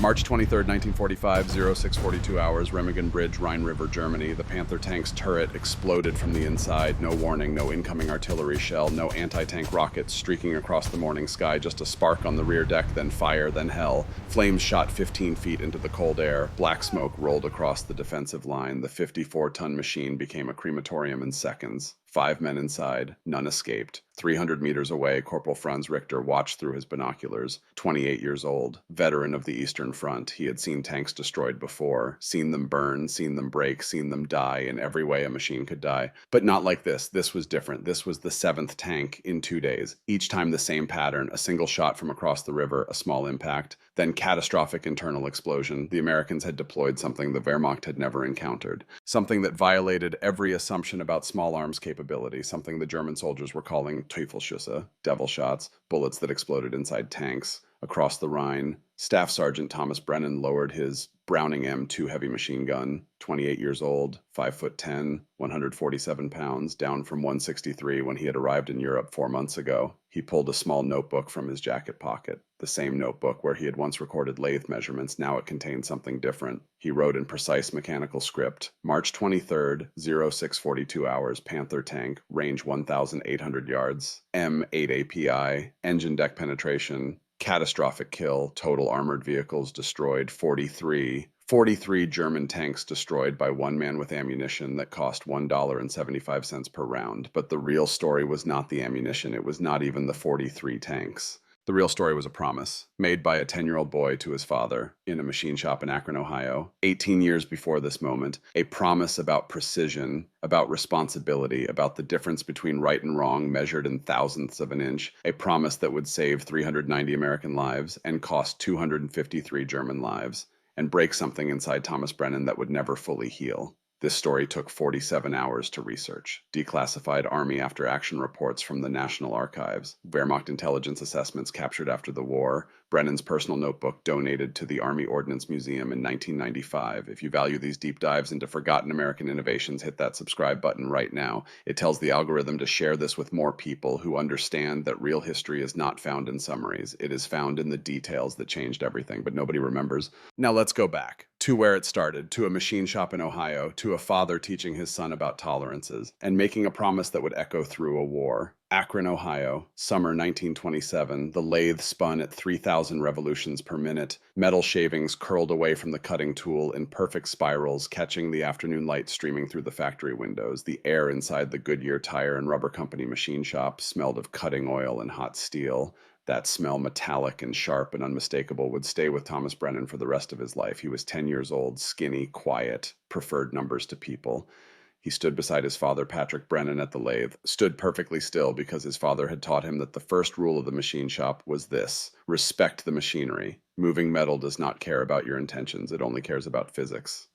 March 23rd, 1945, 0642 hours, Remagen Bridge, Rhine River, Germany. The Panther tank's turret exploded from the inside. No warning, no incoming artillery shell, no anti-tank rockets streaking across the morning sky, just a spark on the rear deck, then fire, then hell. Flames shot 15 feet into the cold air. Black smoke rolled across the defensive line. The 54-ton machine became a crematorium in seconds. 5 men inside, none escaped. 300 meters away, Corporal Franz Richter watched through his binoculars. 28 years old, veteran of the Eastern Front, he had seen tanks destroyed before, seen them burn, seen them break, seen them die in every way a machine could die. But not like this. This was different. This was the 7th tank in 2 days. Each time the same pattern, a single shot from across the river, a small impact, then catastrophic internal explosion. The Americans had deployed something the Wehrmacht had never encountered. Something that violated every assumption about small arms capability, something the German soldiers were calling Teufelsschüsse, devil shots, bullets that exploded inside tanks. Across the Rhine, Staff Sergeant Thomas Brennan lowered his Browning M2 heavy machine gun, 28 years old, 5'10", 147 pounds, down from 163 when he had arrived in Europe 4 months ago. He pulled a small notebook from his jacket pocket, the same notebook where he had once recorded lathe measurements. Now it contained something different. He wrote in precise mechanical script, March 23rd, 0642 hours, Panther tank, range 1,800 yards, M8 API, engine deck penetration, catastrophic kill, total armored vehicles destroyed, 43 German tanks destroyed by one man with ammunition that cost $1.75 per round. But the real story was not the ammunition. It was not even the 43 tanks. The real story was a promise made by a 10-year-old boy to his father in a machine shop in Akron, Ohio, 18 years before this moment, a promise about precision, about responsibility, about the difference between right and wrong measured in thousandths of an inch, a promise that would save 390 American lives and cost 253 German lives, and break something inside Thomas Brennan that would never fully heal. This story took 47 hours to research. Declassified Army after-action reports from the National Archives, Wehrmacht intelligence assessments captured after the war, Brennan's personal notebook donated to the Army Ordnance Museum in 1995. If you value these deep dives into forgotten American innovations, hit that subscribe button right now. It tells the algorithm to share this with more people who understand that real history is not found in summaries. It is found in the details that changed everything, but nobody remembers. Now let's go back to where it started, to a machine shop in Ohio, to a father teaching his son about tolerances, and making a promise that would echo through a war. Akron, Ohio, summer 1927, the lathe spun at 3,000 revolutions per minute. Metal shavings curled away from the cutting tool in perfect spirals, catching the afternoon light streaming through the factory windows. The air inside the Goodyear Tire and Rubber Company machine shop smelled of cutting oil and hot steel. That smell, metallic and sharp and unmistakable, would stay with Thomas Brennan for the rest of his life. He was 10 years old, skinny, quiet, preferred numbers to people. He stood beside his father, Patrick Brennan, at the lathe, stood perfectly still because his father had taught him that the first rule of the machine shop was this: respect the machinery. Moving metal does not care about your intentions, it only cares about physics.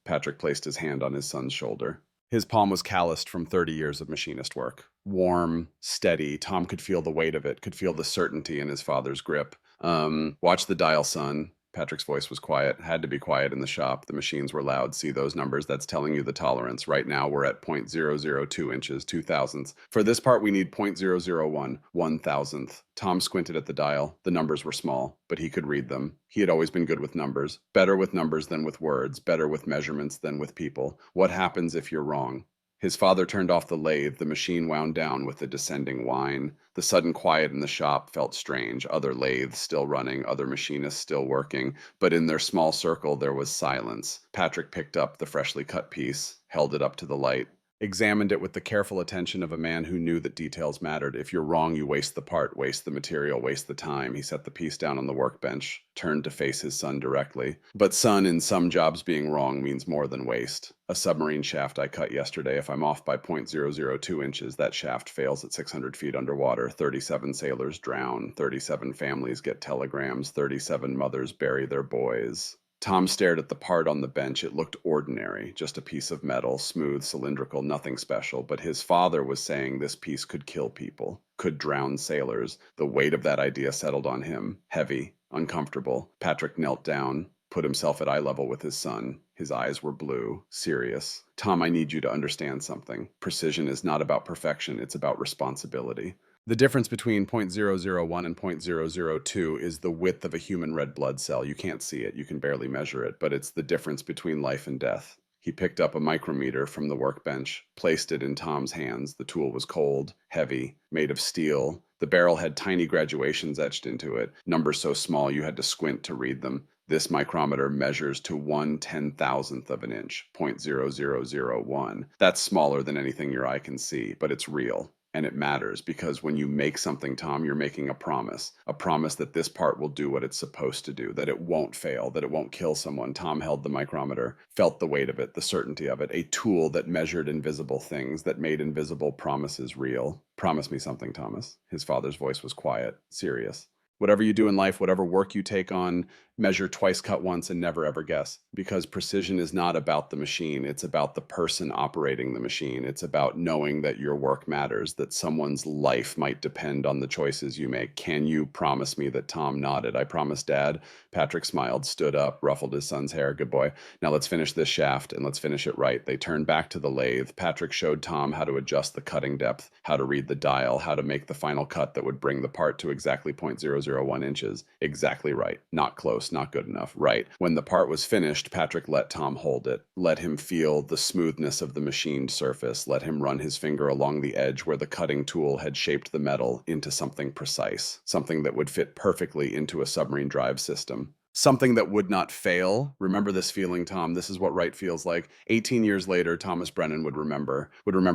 Patrick placed his hand on his son's shoulder. His palm was calloused from 30 years of machinist work. Warm, steady, Tom could feel the weight of it, could feel the certainty in his father's grip. Watch the dial, son. Patrick's voice was quiet, had to be quiet in the shop. The machines were loud. See those numbers? That's telling you the tolerance. Right now, we're at 0.002 inches, 2,000ths. For this part, we need 0.001, 1,000th. Tom squinted at the dial. The numbers were small, but he could read them. He had always been good with numbers. Better with numbers than with words. Better with measurements than with people. What happens if you're wrong? His father turned off the lathe. The machine wound down with a descending whine. The sudden quiet in the shop felt strange. Other lathes still running, other machinists still working, but in their small circle there was silence. Patrick picked up the freshly cut piece, held it up to the light, examined it with the careful attention of a man who knew that details mattered. If you're wrong, you waste the part, waste the material, waste the time. He set the piece down on the workbench, turned to face his son directly. But son, in some jobs being wrong means more than waste. A submarine shaft I cut yesterday, if I'm off by 0.002 inches, that shaft fails at 600 feet underwater. 37 sailors drown, 37 families get telegrams, 37 mothers bury their boys. Tom stared at the part on the bench. It looked ordinary, just a piece of metal, smooth, cylindrical, nothing special. But his father was saying this piece could kill people, could drown sailors. The weight of that idea settled on him, heavy, uncomfortable. Patrick knelt down, put himself at eye level with his son. His eyes were blue, serious. Tom, I need you to understand something. Precision is not about perfection, it's about responsibility. The difference between 0.001 and 0.002 is the width of a human red blood cell. You can't see it, you can barely measure it, but it's the difference between life and death. He picked up a micrometer from the workbench, placed it in Tom's hands. The tool was cold, heavy, made of steel. The barrel had tiny graduations etched into it, numbers so small you had to squint to read them. This micrometer measures to 1/10,000th of an inch, 0.0001. That's smaller than anything your eye can see, but it's real. And it matters because when you make something, Tom, you're making a promise that this part will do what it's supposed to do, that it won't fail, that it won't kill someone. Tom held the micrometer, felt the weight of it, the certainty of it, a tool that measured invisible things, that made invisible promises real. Promise me something, Thomas. His father's voice was quiet, serious. Whatever you do in life, whatever work you take on, measure twice, cut once, and never ever guess. Because precision is not about the machine. It's about the person operating the machine. It's about knowing that your work matters, that someone's life might depend on the choices you make. Can you promise me that? Tom nodded. I promise, Dad. Patrick smiled, stood up, ruffled his son's hair. Good boy. Now let's finish this shaft and let's finish it right. They turned back to the lathe. Patrick showed Tom how to adjust the cutting depth, how to read the dial, how to make the final cut that would bring the part to exactly 0.001 inches. Exactly right. Not close, not good enough. Right. When the part was finished, Patrick let Tom hold it. Let him feel the smoothness of the machined surface. Let him run his finger along the edge where the cutting tool had shaped the metal into something precise, something that would fit perfectly into a submarine drive system. Something that would not fail. Remember this feeling, Tom. This is what right feels like. 18 years later, Thomas Brennan would remember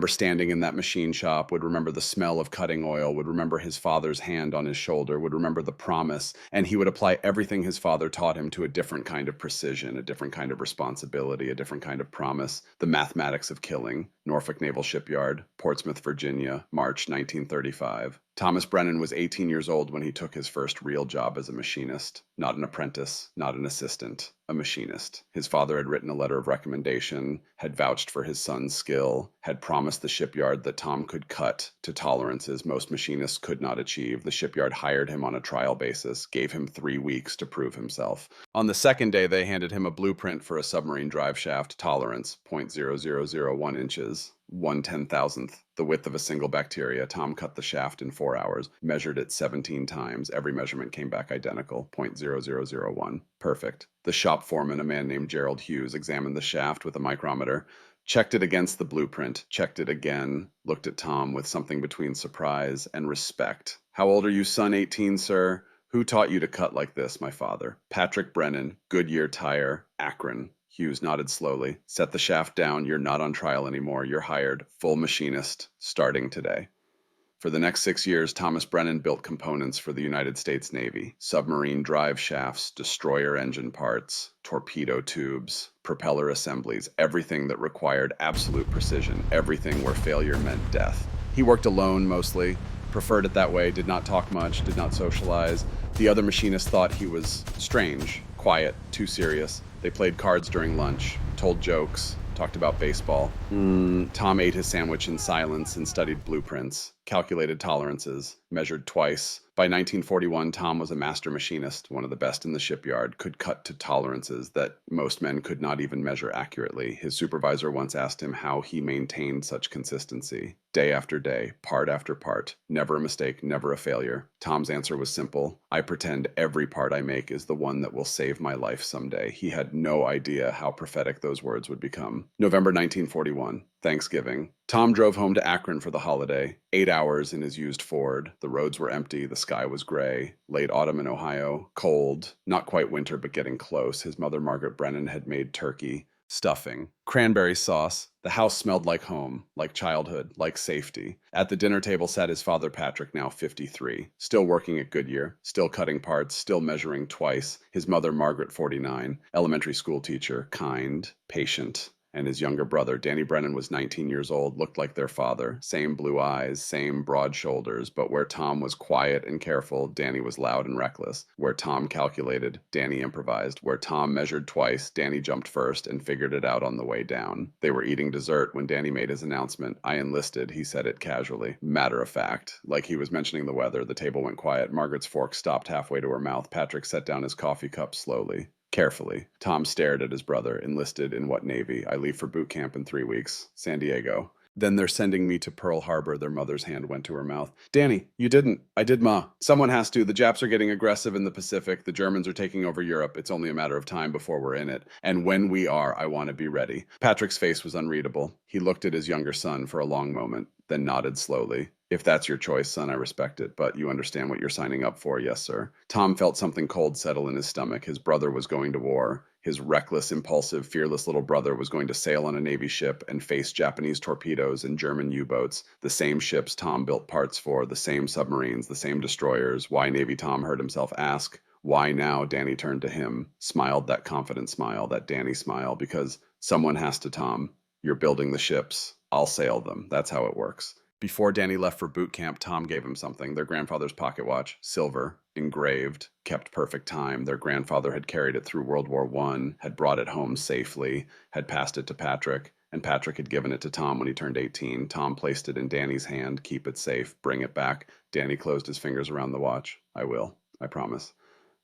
standing in that machine shop, would remember the smell of cutting oil, would remember his father's hand on his shoulder, would remember the promise, and he would apply everything his father taught him to a different kind of precision, a different kind of responsibility, a different kind of promise. The mathematics of killing. Norfolk Naval Shipyard, Portsmouth, Virginia, March 1935. Thomas Brennan was 18 years old when he took his first real job as a machinist. Not an apprentice, not an assistant, a machinist. His father had written a letter of recommendation, had vouched for his son's skill, had promised the shipyard that Tom could cut to tolerances most machinists could not achieve. The shipyard hired him on a trial basis, gave him 3 weeks to prove himself. On the second day, they handed him a blueprint for a submarine drive shaft tolerance, 0.0001 inches. 1/10,000th, the width of a single bacteria. Tom cut the shaft in 4 hours, measured it 17 times. Every measurement came back identical, 0.0001. Perfect. The shop foreman, a man named Gerald Hughes, examined the shaft with a micrometer, checked it against the blueprint, checked it again, looked at Tom with something between surprise and respect. How old are you, son? 18, sir. Who taught you to cut like this? My father. Patrick Brennan, Goodyear Tire, Akron. Hughes nodded slowly. Set the shaft down. You're not on trial anymore. You're hired. Full machinist. Starting today. For the next 6 years, Thomas Brennan built components for the United States Navy. Submarine drive shafts, destroyer engine parts, torpedo tubes, propeller assemblies, everything that required absolute precision, everything where failure meant death. He worked alone mostly, preferred it that way, did not talk much, did not socialize. The other machinists thought he was strange, quiet, too serious. They played cards during lunch, told jokes, talked about baseball. Tom ate his sandwich in silence and studied blueprints, calculated tolerances, measured twice. By 1941, Tom was a master machinist, one of the best in the shipyard, could cut to tolerances that most men could not even measure accurately. His supervisor once asked him how he maintained such consistency. Day after day, part after part, never a mistake, never a failure. Tom's answer was simple. I pretend every part I make is the one that will save my life someday. He had no idea how prophetic those words would become. November 1941, Thanksgiving. Tom drove home to Akron for the holiday, 8 hours in his used Ford. The roads were empty, the sky was gray. Late autumn in Ohio, cold, not quite winter but getting close. His mother, Margaret Brennan, had made turkey, stuffing, cranberry sauce. The house smelled like home, like childhood, like safety. At the dinner table sat his father, Patrick, now 53, still working at Goodyear, still cutting parts, still measuring twice. His mother, Margaret, 49, elementary school teacher, kind, patient. And his younger brother, Danny Brennan, was 19 years old, looked like their father. Same blue eyes, same broad shoulders, but where Tom was quiet and careful, Danny was loud and reckless. Where Tom calculated, Danny improvised. Where Tom measured twice, Danny jumped first and figured it out on the way down. They were eating dessert when Danny made his announcement. I enlisted, he said it casually. Matter of fact. Like he was mentioning the weather, the table went quiet. Margaret's fork stopped halfway to her mouth. Patrick set down his coffee cup slowly. Carefully. Tom stared at his brother. Enlisted in what Navy? I leave for boot camp in 3 weeks. San Diego. Then they're sending me to Pearl Harbor. Their mother's hand went to her mouth. Danny, you didn't. I did, Ma. Someone has to. The Japs are getting aggressive in the Pacific. The Germans are taking over Europe. It's only a matter of time before we're in it. And when we are, I want to be ready. Patrick's face was unreadable. He looked at his younger son for a long moment, then nodded slowly. If that's your choice, son, I respect it, but you understand what you're signing up for, yes, sir. Tom felt something cold settle in his stomach. His brother was going to war. His reckless, impulsive, fearless little brother was going to sail on a Navy ship and face Japanese torpedoes and German U-boats, the same ships Tom built parts for, the same submarines, the same destroyers. Why, Navy Tom heard himself ask. Why now? Danny turned to him, smiled that confident smile, that Danny smile, because someone has to, Tom. You're building the ships. I'll sail them. That's how it works. Before Danny left for boot camp, Tom gave him something, their grandfather's pocket watch, silver, engraved, kept perfect time. Their grandfather had carried it through World War I, had brought it home safely, had passed it to Patrick, and Patrick had given it to Tom when he turned 18. Tom placed it in Danny's hand. Keep it safe. Bring it back. Danny closed his fingers around the watch. I will. I promise.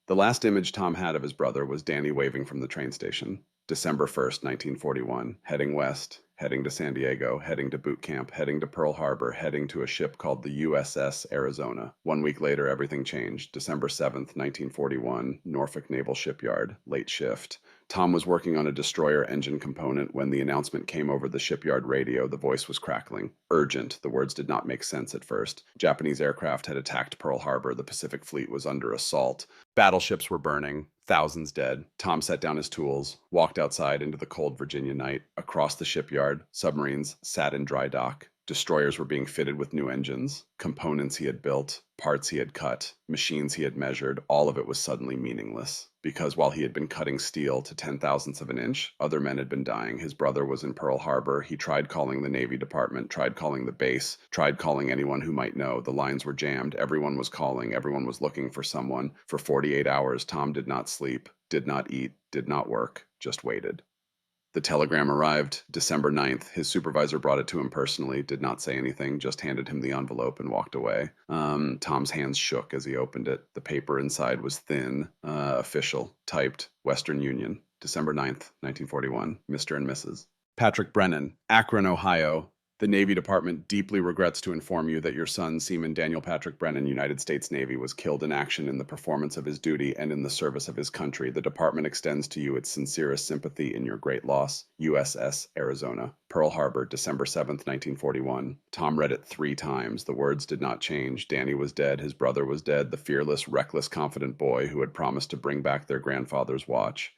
The last image Tom had of his brother was Danny waving from the train station. December 1st, 1941, heading west, heading to San Diego, heading to boot camp, heading to Pearl Harbor, heading to a ship called the USS Arizona. 1 week later, everything changed. December 7th, 1941, Norfolk Naval Shipyard, late shift. Tom was working on a destroyer engine component when the announcement came over the shipyard radio. The voice was crackling. Urgent. The words did not make sense at first. Japanese aircraft had attacked Pearl Harbor. The Pacific Fleet was under assault. Battleships were burning. Thousands dead. Tom set down his tools, walked outside into the cold Virginia night. Across the shipyard, submarines sat in dry dock. Destroyers were being fitted with new engines. Components he had built, parts he had cut, machines he had measured, all of it was suddenly meaningless. Because while he had been cutting steel to 10,000ths of an inch, other men had been dying. His brother was in Pearl Harbor. He tried calling the Navy Department, tried calling the base, tried calling anyone who might know. The lines were jammed. Everyone was calling. Everyone was looking for someone. For 48 hours, Tom did not sleep, did not eat, did not work, just waited. The telegram arrived December 9th. His supervisor brought it to him personally, did not say anything, just handed him the envelope and walked away. Tom's hands shook as he opened it. The paper inside was thin, official, typed, Western Union, December 9th, 1941, Mr. and Mrs. Patrick Brennan, Akron, Ohio. The Navy Department deeply regrets to inform you that your son, Seaman Daniel Patrick Brennan, United States Navy, was killed in action in the performance of his duty and in the service of his country. The department extends to you its sincerest sympathy in your great loss. USS Arizona, Pearl Harbor, December 7th, 1941. Tom read it 3 times. The words did not change. Danny was dead. His brother was dead. The fearless, reckless, confident boy who had promised to bring back their grandfather's watch.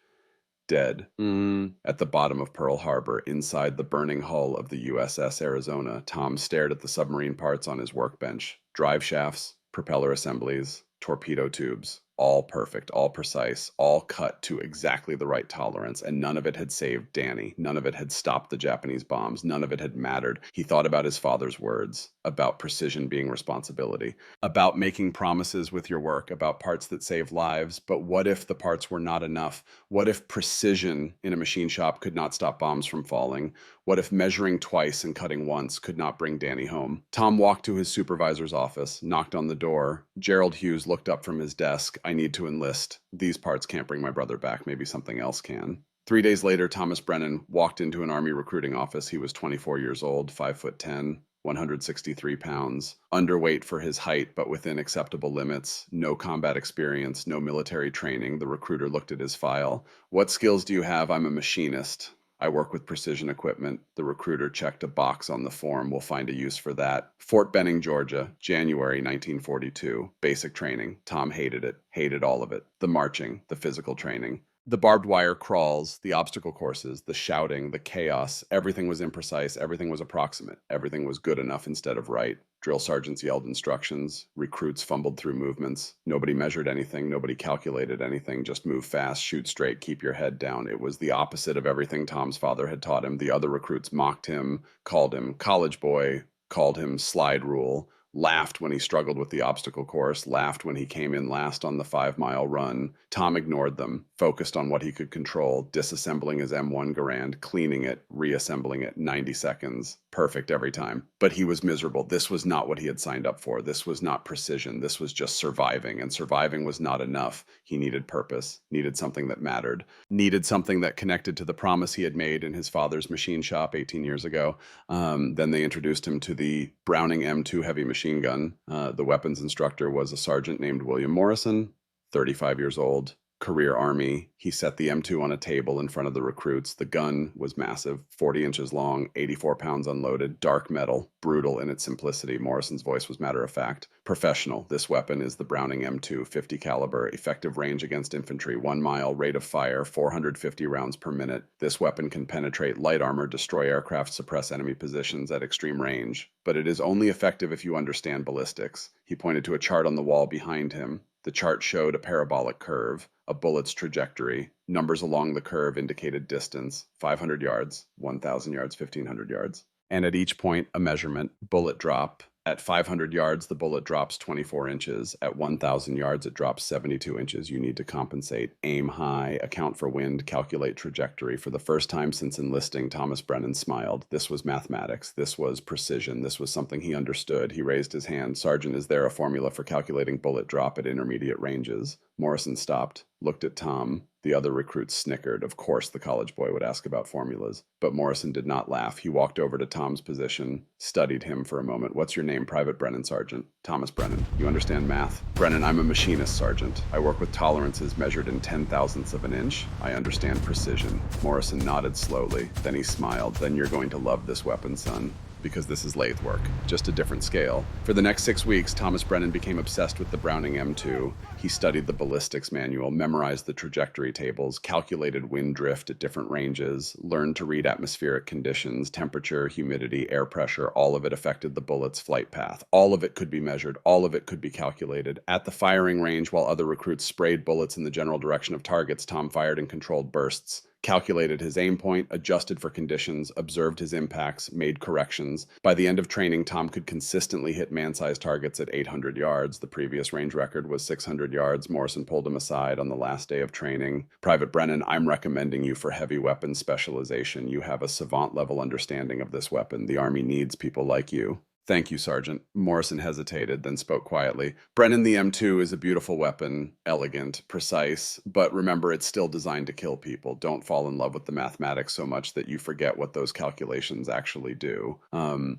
Dead. At the bottom of Pearl Harbor, inside the burning hull of the USS Arizona, Tom stared at the submarine parts on his workbench. Drive shafts, propeller assemblies, torpedo tubes. All perfect, all precise, all cut to exactly the right tolerance, and none of it had saved Danny. None of it had stopped the Japanese bombs. None of it had mattered. He thought about his father's words, about precision being responsibility, about making promises with your work, about parts that save lives. But what if the parts were not enough? What if precision in a machine shop could not stop bombs from falling? What if measuring twice and cutting once could not bring Danny home? Tom walked to his supervisor's office, knocked on the door. Gerald Hughes looked up from his desk. I need to enlist. These parts can't bring my brother back. Maybe something else can. 3 days later, Thomas Brennan walked into an Army recruiting office. He was 24 years old, 5'10", 163 pounds, underweight for his height, but within acceptable limits, no combat experience, no military training. The recruiter looked at his file. What skills do you have? I'm a machinist. I work with precision equipment. The recruiter checked a box on the form. We'll find a use for that. Fort Benning, Georgia, January 1942. Basic training. Tom hated it. Hated all of it. The marching, the physical training. The barbed wire crawls, the obstacle courses, the shouting, the chaos. Everything was imprecise. Everything was approximate. Everything was good enough instead of right. Drill sergeants yelled instructions. Recruits fumbled through movements. Nobody measured anything. Nobody calculated anything. Just move fast, shoot straight, keep your head down. It was the opposite of everything Tom's father had taught him. The other recruits mocked him, called him college boy, called him slide rule, laughed when he struggled with the obstacle course, laughed when he came in last on the 5-mile run. Tom ignored them. focused on what he could control, disassembling his M1 Garand, cleaning it, reassembling it, 90 seconds, perfect every time. But he was miserable. This was not what he had signed up for. This was not precision. This was just surviving, and surviving was not enough. He needed purpose, needed something that mattered, needed something that connected to the promise he had made in his father's machine shop 18 years ago. Then they introduced him to the Browning M2 heavy machine gun. The weapons instructor was a sergeant named William Morrison, 35 years old, career Army. He set the M2 on a table in front of the recruits. The gun was massive, 40 inches long, 84 pounds unloaded, dark metal, brutal in its simplicity. Morrison's voice was matter of fact. Professional. This weapon is the Browning M2, 50 caliber, effective range against infantry, 1 mile, rate of fire, 450 rounds per minute. This weapon can penetrate light armor, destroy aircraft, suppress enemy positions at extreme range. But it is only effective if you understand ballistics. He pointed to a chart on the wall behind him. The chart showed a parabolic curve, a bullet's trajectory. Numbers along the curve indicated distance, 500 yards, 1,000 yards, 1,500 yards. And at each point, a measurement, bullet drop. At 500 yards, the bullet drops 24 inches. At 1,000 yards, it drops 72 inches. You need to compensate. Aim high, account for wind, calculate trajectory. For the first time since enlisting, Thomas Brennan smiled. This was mathematics. This was precision. This was something he understood. He raised his hand. Sergeant, is there a formula for calculating bullet drop at intermediate ranges? Morrison stopped, looked at Tom. The other recruits snickered. Of course, the college boy would ask about formulas. But Morrison did not laugh. He walked over to Tom's position, studied him for a moment. What's your name, Private Brennan, Sergeant? Thomas Brennan. You understand math? Brennan, I'm a machinist, Sergeant. I work with tolerances measured in 10,000ths of an inch. I understand precision. Morrison nodded slowly. Then he smiled. Then you're going to love this weapon, son. Because this is lathe work, just a different scale. For the next 6 weeks, Thomas Brennan became obsessed with the Browning M2. He studied the ballistics manual, memorized the trajectory tables, calculated wind drift at different ranges, learned to read atmospheric conditions, temperature, humidity, air pressure. All of it affected the bullet's flight path. All of it could be measured. All of it could be calculated. At the firing range, while other recruits sprayed bullets in the general direction of targets, Tom fired in controlled bursts, calculated his aim point, adjusted for conditions, observed his impacts, made corrections. By the end of training, Tom could consistently hit man-sized targets at 800 yards. The previous range record was 600 yards. Morrison pulled him aside on the last day of training. Private Brennan, I'm recommending you for heavy weapons specialization. You have a savant-level understanding of this weapon. The Army needs people like you. Thank you, Sergeant. Morrison hesitated, then spoke quietly. Brennan, the M2 is a beautiful weapon, elegant, precise, but remember, it's still designed to kill people. Don't fall in love with the mathematics so much that you forget what those calculations actually do. Tom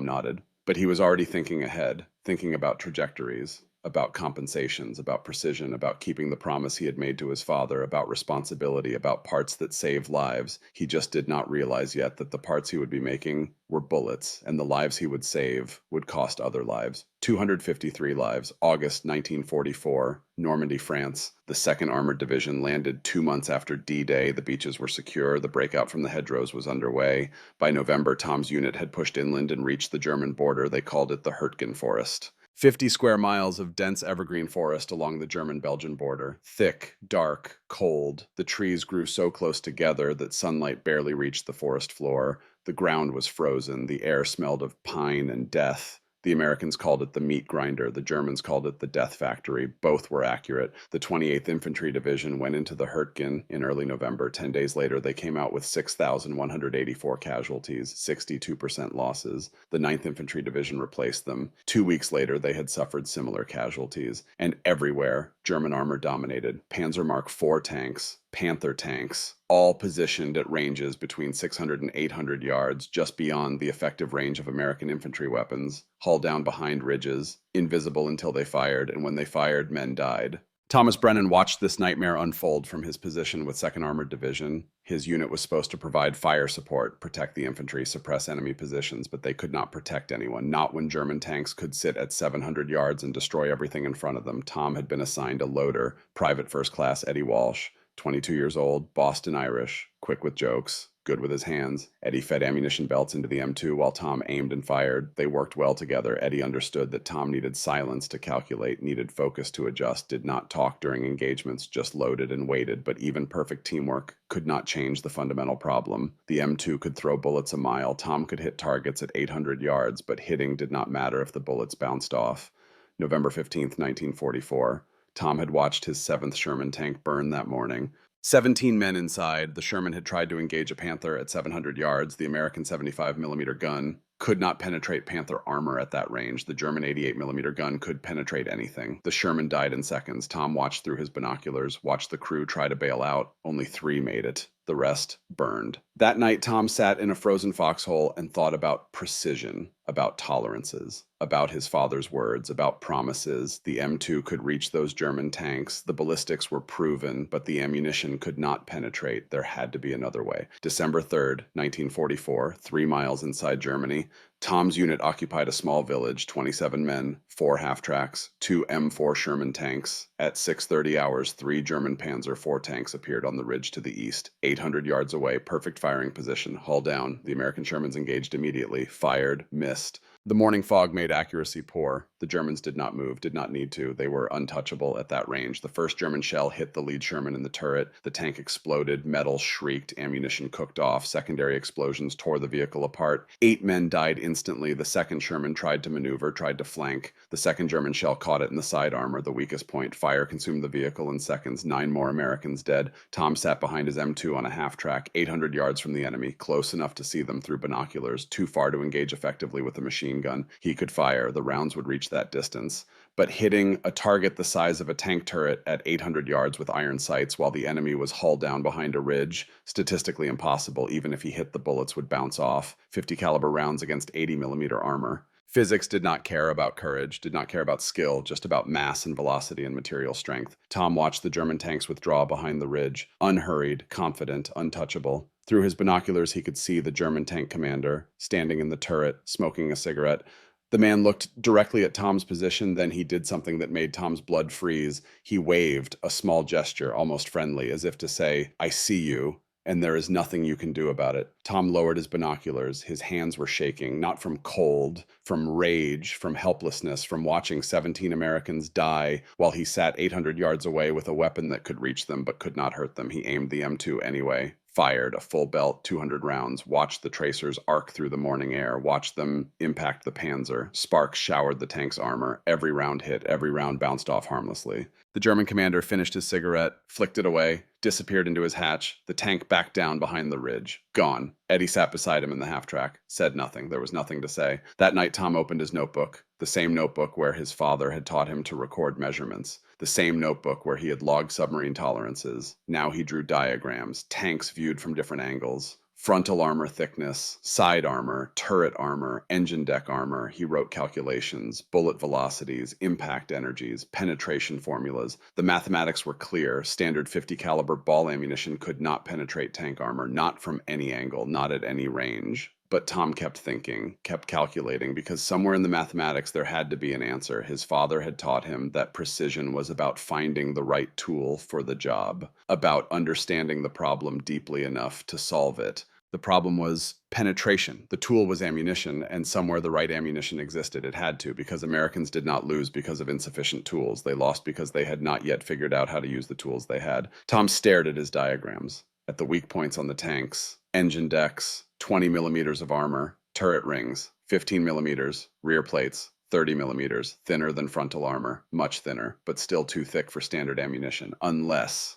nodded. But he was already thinking ahead, thinking about trajectories, about compensations, about precision, about keeping the promise he had made to his father, about responsibility, about parts that save lives. He just did not realize yet that the parts he would be making were bullets, and the lives he would save would cost other lives. 253 lives, August 1944, Normandy, France. The 2nd Armored Division landed 2 months after D-Day. The beaches were secure. The breakout from the hedgerows was underway. By November, Tom's unit had pushed inland and reached the German border. They called it the Hurtgen Forest. 50 square miles of dense evergreen forest along the German-Belgian border. Thick, dark, cold. The trees grew so close together that sunlight barely reached the forest floor. The ground was frozen. The air smelled of pine and death. The Americans called it the meat grinder. The Germans called it the death factory. Both were accurate. The 28th Infantry Division went into the Hurtgen in early November. 10 days later, they came out with 6,184 casualties, 62% losses. The 9th Infantry Division replaced them. 2 weeks later, they had suffered similar casualties. And everywhere, German armor dominated. Panzer Mark IV tanks, Panther tanks, all positioned at ranges between 600 and 800 yards, just beyond the effective range of American infantry weapons, hauled down behind ridges, invisible until they fired, and when they fired, men died. Thomas Brennan watched this nightmare unfold from his position with 2nd Armored Division. His unit was supposed to provide fire support, protect the infantry, suppress enemy positions, but they could not protect anyone, not when German tanks could sit at 700 yards and destroy everything in front of them. Tom had been assigned a loader, Private First Class Eddie Walsh. 22 years old, Boston Irish, quick with jokes, good with his hands. Eddie fed ammunition belts into the M2 while Tom aimed and fired. They worked well together. Eddie understood that Tom needed silence to calculate, needed focus to adjust, did not talk during engagements, just loaded and waited. But even perfect teamwork could not change the fundamental problem. The M2 could throw bullets a mile. Tom could hit targets at 800 yards, but hitting did not matter if the bullets bounced off. November 15th, 1944. Tom had watched his 7th Sherman tank burn that morning. 17 men inside. The Sherman had tried to engage a Panther at 700 yards. The American 75mm gun could not penetrate Panther armor at that range. The German 88mm gun could penetrate anything. The Sherman died in seconds. Tom watched through his binoculars, watched the crew try to bail out. Only 3 made it. The rest burned. That night, Tom sat in a frozen foxhole and thought about precision, about tolerances, about his father's words, about promises. The M2 could reach those German tanks. The ballistics were proven, but the ammunition could not penetrate. There had to be another way. December 3rd, 1944, 3 miles inside Germany, Tom's unit occupied a small village, 27 men, 4 half-tracks, 2 M4 Sherman tanks. At 6:30 hours, 3 German Panzer IV tanks appeared on the ridge to the east. 800 yards away, perfect firing position, hull down. The American Shermans engaged immediately, fired, missed. The morning fog made accuracy poor. The Germans did not move, did not need to. They were untouchable at that range. The first German shell hit the lead Sherman in the turret. The tank exploded, metal shrieked, ammunition cooked off. Secondary explosions tore the vehicle apart. 8 men died instantly. The second Sherman tried to maneuver, tried to flank. The second German shell caught it in the side armor, the weakest point. Fire consumed the vehicle in seconds. 9 more Americans dead. Tom sat behind his M2 on a half-track, 800 yards from the enemy, close enough to see them through binoculars, too far to engage effectively with a machine gun. He could fire. The rounds would reach that distance. But hitting a target the size of a tank turret at 800 yards with iron sights while the enemy was hull down behind a ridge, statistically impossible. Even if he hit, the bullets would bounce off. 50 caliber rounds against 80mm armor. Physics did not care about courage, did not care about skill, just about mass and velocity and material strength. Tom watched the German tanks withdraw behind the ridge, unhurried, confident, untouchable. Through his binoculars, he could see the German tank commander, standing in the turret, smoking a cigarette. The man looked directly at Tom's position, then he did something that made Tom's blood freeze. He waved a small gesture, almost friendly, as if to say, "I see you, and there is nothing you can do about it." Tom lowered his binoculars. His hands were shaking, not from cold, from rage, from helplessness, from watching 17 Americans die while he sat 800 yards away with a weapon that could reach them but could not hurt them. He aimed the M2 anyway. Fired a full belt, 200 rounds, watched the tracers arc through the morning air, watched them impact the Panzer. Sparks showered the tank's armor. Every round hit, every round bounced off harmlessly. The German commander finished his cigarette, flicked it away, disappeared into his hatch. The tank backed down behind the ridge. Gone. Eddie sat beside him in the half-track, said nothing. There was nothing to say. That night, Tom opened his notebook, the same notebook where his father had taught him to record measurements, the same notebook where he had logged submarine tolerances. Now he drew diagrams, tanks viewed from different angles. Frontal armor thickness, side armor, turret armor, engine deck armor. He wrote calculations, bullet velocities, impact energies, penetration formulas. The mathematics were clear. Standard 50 caliber ball ammunition could not penetrate tank armor, not from any angle, not at any range. But Tom kept thinking, kept calculating, because somewhere in the mathematics there had to be an answer. His father had taught him that precision was about finding the right tool for the job, about understanding the problem deeply enough to solve it. The problem was penetration. The tool was ammunition, and somewhere the right ammunition existed. It had to, because Americans did not lose because of insufficient tools. They lost because they had not yet figured out how to use the tools they had. Tom stared at his diagrams, at the weak points on the tanks, engine decks, 20 millimeters of armor, turret rings, 15 millimeters, rear plates, 30 millimeters, thinner than frontal armor, much thinner, but still too thick for standard ammunition, unless...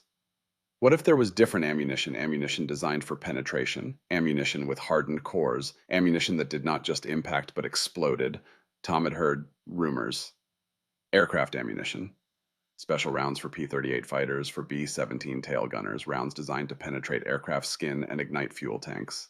What if there was different ammunition, ammunition designed for penetration, ammunition with hardened cores, ammunition that did not just impact but exploded? Tom had heard rumors. Aircraft ammunition. Special rounds for P-38 fighters, for B-17 tail gunners, rounds designed to penetrate aircraft skin and ignite fuel tanks.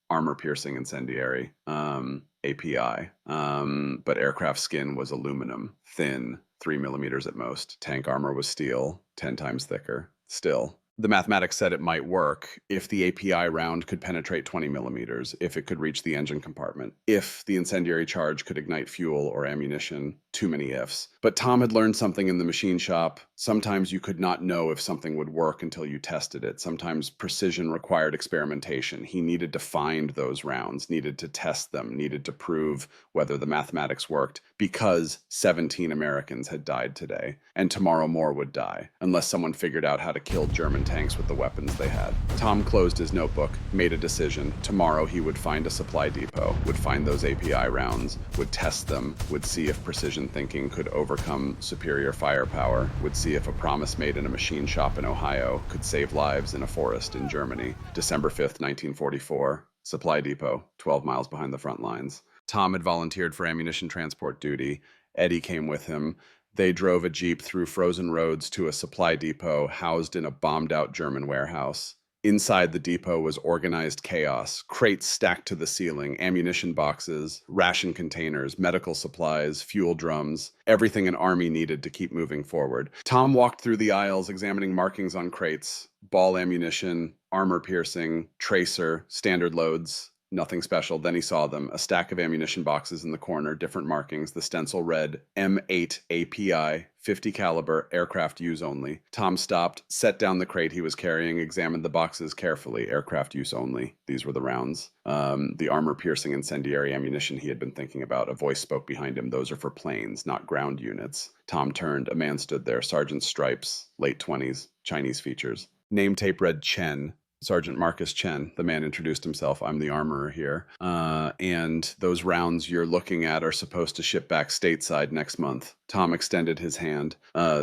Armor-piercing incendiary, API, but aircraft skin was aluminum, thin, 3 millimeters at most. Tank armor was steel, 10 times thicker. Still, the mathematics said it might work if the API round could penetrate 20 millimeters, if it could reach the engine compartment, if the incendiary charge could ignite fuel or ammunition. Too many ifs. But Tom had learned something in the machine shop. Sometimes you could not know if something would work until you tested it. Sometimes precision required experimentation. He needed to find those rounds, needed to test them, needed to prove whether the mathematics worked, because 17 Americans had died today, and tomorrow more would die, unless someone figured out how to kill German tanks with the weapons they had. Tom closed his notebook, made a decision. Tomorrow he would find a supply depot, would find those API rounds, would test them, would see if precision thinking could overcome superior firepower, would see if a promise made in a machine shop in Ohio could save lives in a forest in Germany. December 5th, 1944. Supply depot, 12 miles behind the front lines. Tom had volunteered for ammunition transport duty. Eddie came with him. They drove a Jeep through frozen roads to a supply depot housed in a bombed-out German warehouse. Inside the depot was organized chaos, crates stacked to the ceiling, ammunition boxes, ration containers, medical supplies, fuel drums, everything an army needed to keep moving forward. Tom walked through the aisles, examining markings on crates, ball ammunition, armor-piercing, tracer, standard loads. Nothing special. Then he saw them. A stack of ammunition boxes in the corner, different markings. The stencil read M8 API, 50 caliber, aircraft use only. Tom stopped, set down the crate he was carrying, examined the boxes carefully. Aircraft use only. These were the rounds. The armor-piercing incendiary ammunition he had been thinking about. A voice spoke behind him. Those are for planes, not ground units. Tom turned. A man stood there. Sergeant Stripes, late 20s, Chinese features. Name tape read Chen. Sergeant Marcus Chen, the man introduced himself. I'm the armorer here. And those rounds you're looking at are supposed to ship back stateside next month. Tom extended his hand.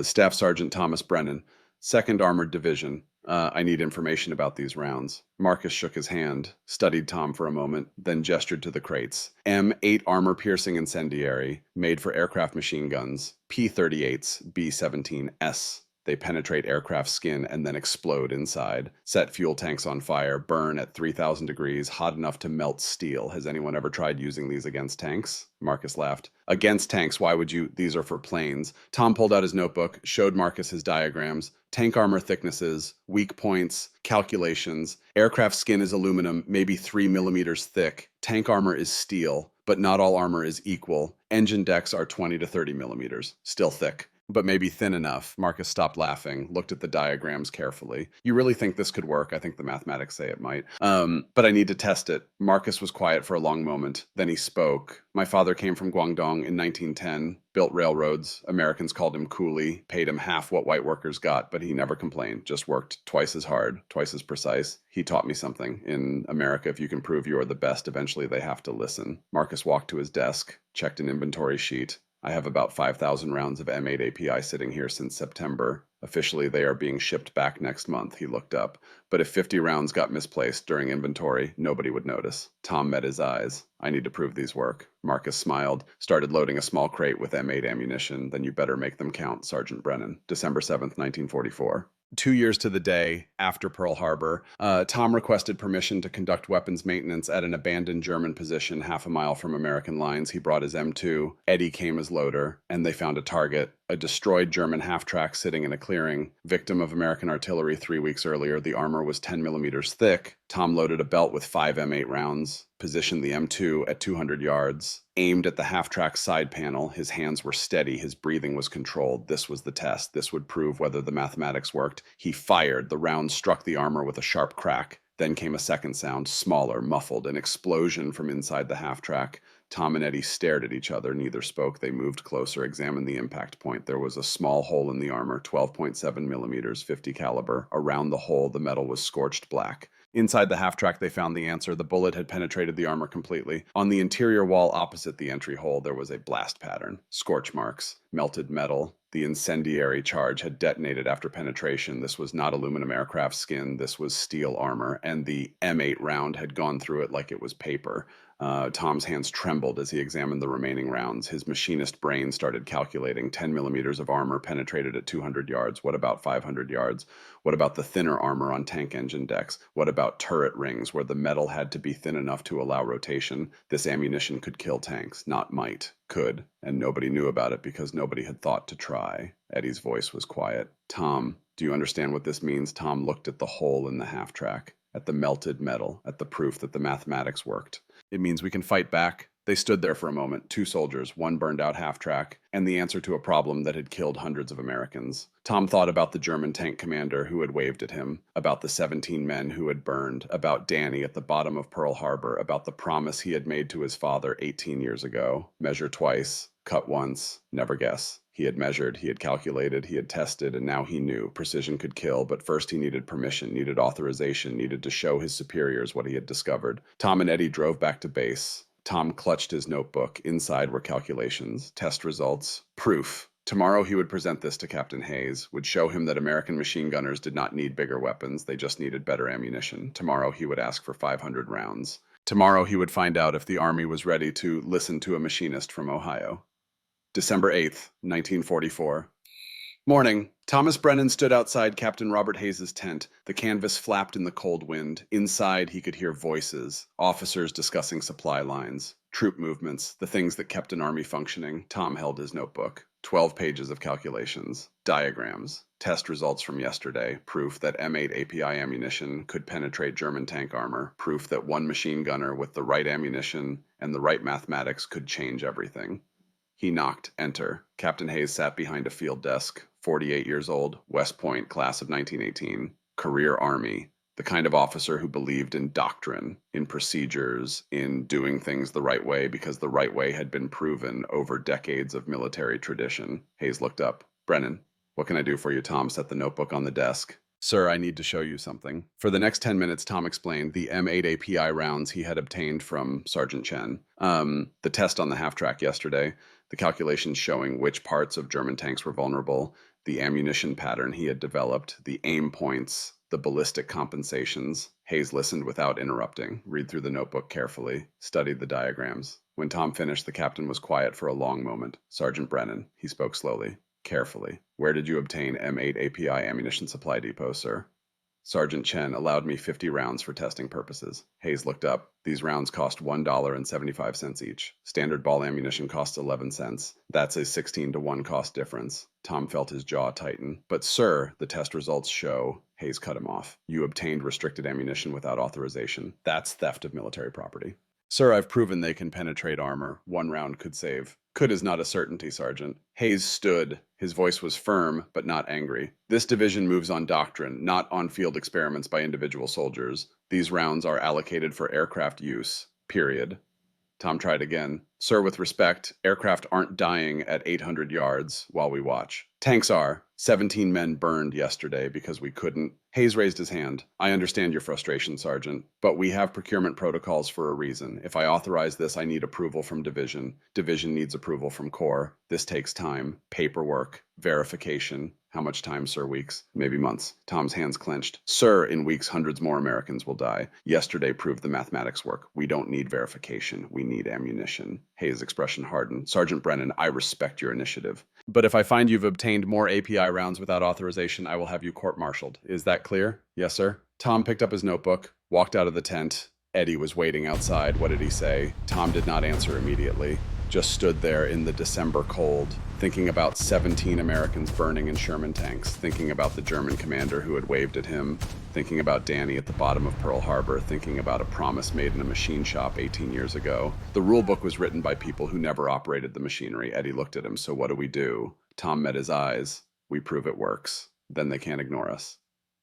Staff Sergeant Thomas Brennan, 2nd Armored Division. I need information about these rounds. Marcus shook his hand, studied Tom for a moment, then gestured to the crates. M8 armor-piercing incendiary, made for aircraft machine guns. P-38s, B-17S. They penetrate aircraft skin and then explode inside, set fuel tanks on fire, burn at 3,000 degrees, hot enough to melt steel. Has anyone ever tried using these against tanks? Marcus laughed. Against tanks, why would you? These are for planes. Tom pulled out his notebook, showed Marcus his diagrams, tank armor thicknesses, weak points, calculations. Aircraft skin is aluminum, maybe 3 millimeters thick. Tank armor is steel, but not all armor is equal. Engine decks are 20 to 30 millimeters, still thick. But maybe thin enough. Marcus stopped laughing, looked at the diagrams carefully. You really think this could work? I think the mathematics say it might. But I need to test it. Marcus was quiet for a long moment. Then he spoke. My father came from Guangdong in 1910, built railroads. Americans called him coolie, paid him half what white workers got, but he never complained, just worked twice as hard, twice as precise. He taught me something. In America, if you can prove you are the best, eventually they have to listen. Marcus walked to his desk, checked an inventory sheet. I have about 5,000 rounds of M8 API sitting here since September. Officially, they are being shipped back next month, he looked up. But if 50 rounds got misplaced during inventory, nobody would notice. Tom met his eyes. I need to prove these work. Marcus smiled, started loading a small crate with M8 ammunition. Then you better make them count, Sergeant Brennan. December 7th, 1944. 2 years to the day after Pearl Harbor, Tom requested permission to conduct weapons maintenance at an abandoned German position half a mile from American lines. He brought his M2. Eddie came as loader, and they found a target, a destroyed German half-track sitting in a clearing. Victim of American artillery 3 weeks earlier, the armor was 10 millimeters thick. Tom loaded a belt with 5 M8 rounds, positioned the M2 at 200 yards, aimed at the half-track side panel. His hands were steady, his breathing was controlled. This was the test. This would prove whether the mathematics worked. He fired. The round struck the armor with a sharp crack. Then came a second sound, smaller, muffled, an explosion from inside the half-track. Tom and Eddie stared at each other. Neither spoke. They moved closer, examined the impact point. There was a small hole in the armor, 12.7 millimeters, 50 caliber. Around the hole, the metal was scorched black. Inside the half-track, they found the answer. The bullet had penetrated the armor completely. On the interior wall opposite the entry hole, there was a blast pattern. Scorch marks, melted metal. The incendiary charge had detonated after penetration. This was not aluminum aircraft skin. This was steel armor, and the M8 round had gone through it like it was paper. Tom's hands trembled as he examined the remaining rounds. His machinist brain started calculating. 10 millimeters of armor penetrated at 200 yards. What about 500 yards? What about the thinner armor on tank engine decks? What about turret rings where the metal had to be thin enough to allow rotation? This ammunition could kill tanks, not might. Could, and nobody knew about it because nobody had thought to try. Eddie's voice was quiet. Tom, do you understand what this means? Tom looked at the hole in the half-track, at the melted metal, at the proof that the mathematics worked. It means we can fight back. They stood there for a moment, 2 soldiers, 1 burned out half-track, and the answer to a problem that had killed hundreds of Americans. Tom thought about the German tank commander who had waved at him, about the 17 men who had burned, about Danny at the bottom of Pearl Harbor, about the promise he had made to his father 18 years ago. Measure twice, Cut once, never guess. He had measured, he had calculated, he had tested, and now he knew. Precision could kill, but first he needed permission, needed authorization, needed to show his superiors what he had discovered. Tom and Eddie drove back to base. Tom clutched his notebook. Inside were calculations, test results, proof. Tomorrow he would present this to Captain Hayes, would show him that American machine gunners did not need bigger weapons, they just needed better ammunition. Tomorrow he would ask for 500 rounds. Tomorrow he would find out if the Army was ready to listen to a machinist from Ohio. December 8th, 1944. Morning. Thomas Brennan stood outside Captain Robert Hayes's tent. The canvas flapped in the cold wind. Inside, he could hear voices, officers discussing supply lines, troop movements, the things that kept an army functioning. Tom held his notebook. 12 pages of calculations, diagrams, test results from yesterday, proof that M8 API ammunition could penetrate German tank armor, proof that one machine gunner with the right ammunition and the right mathematics could change everything. He knocked. Enter. Captain Hayes sat behind a field desk. 48 years old, West Point, class of 1918. Career Army. The kind of officer who believed in doctrine, in procedures, in doing things the right way because the right way had been proven over decades of military tradition. Hayes looked up. Brennan, what can I do for you? Tom set the notebook on the desk. Sir, I need to show you something. For the next 10 minutes, Tom explained the M8 API rounds he had obtained from Sergeant Chen. The test on the half-track yesterday, the calculations showing which parts of German tanks were vulnerable, the ammunition pattern he had developed, the aim points, the ballistic compensations. Hayes listened without interrupting, read through the notebook carefully, studied the diagrams. When Tom finished, the captain was quiet for a long moment. Sergeant Brennan, he spoke slowly. Carefully. Where did you obtain M8 API ammunition supply depot, sir? Sergeant Chen allowed me 50 rounds for testing purposes. Hayes looked up. These rounds cost $1.75 each. Standard ball ammunition costs 11 cents. That's a 16 to 1 cost difference. Tom felt his jaw tighten. But sir, the test results show. Hayes cut him off. You obtained restricted ammunition without authorization. That's theft of military property. Sir, I've proven they can penetrate armor. 1 round could save. Could is not a certainty, Sergeant. Hayes stood. His voice was firm, but not angry. This division moves on doctrine, not on field experiments by individual soldiers. These rounds are allocated for aircraft use. Period. Tom tried again. Sir, with respect, aircraft aren't dying at 800 yards while we watch. Tanks are. 17 men burned yesterday because we couldn't. Hayes raised his hand. I understand your frustration, Sergeant, but we have procurement protocols for a reason. If I authorize this, I need approval from Division. Division needs approval from Corps. This takes time, paperwork, verification. How much time, sir? Weeks? Maybe months. Tom's hands clenched. Sir, in weeks, hundreds more Americans will die. Yesterday proved the mathematics work. We don't need verification. We need ammunition. Hayes' expression hardened. Sergeant Brennan, I respect your initiative. But if I find you've obtained more API rounds without authorization, I will have you court-martialed. Is that clear? Yes, sir. Tom picked up his notebook, walked out of the tent. Eddie was waiting outside. What did he say? Tom did not answer immediately. Just stood there in the December cold, thinking about 17 Americans burning in Sherman tanks, thinking about the German commander who had waved at him, thinking about Danny at the bottom of Pearl Harbor, thinking about a promise made in a machine shop 18 years ago. The rule book was written by people who never operated the machinery. Eddie looked at him. So what do? Tom met his eyes. We prove it works. Then they can't ignore us.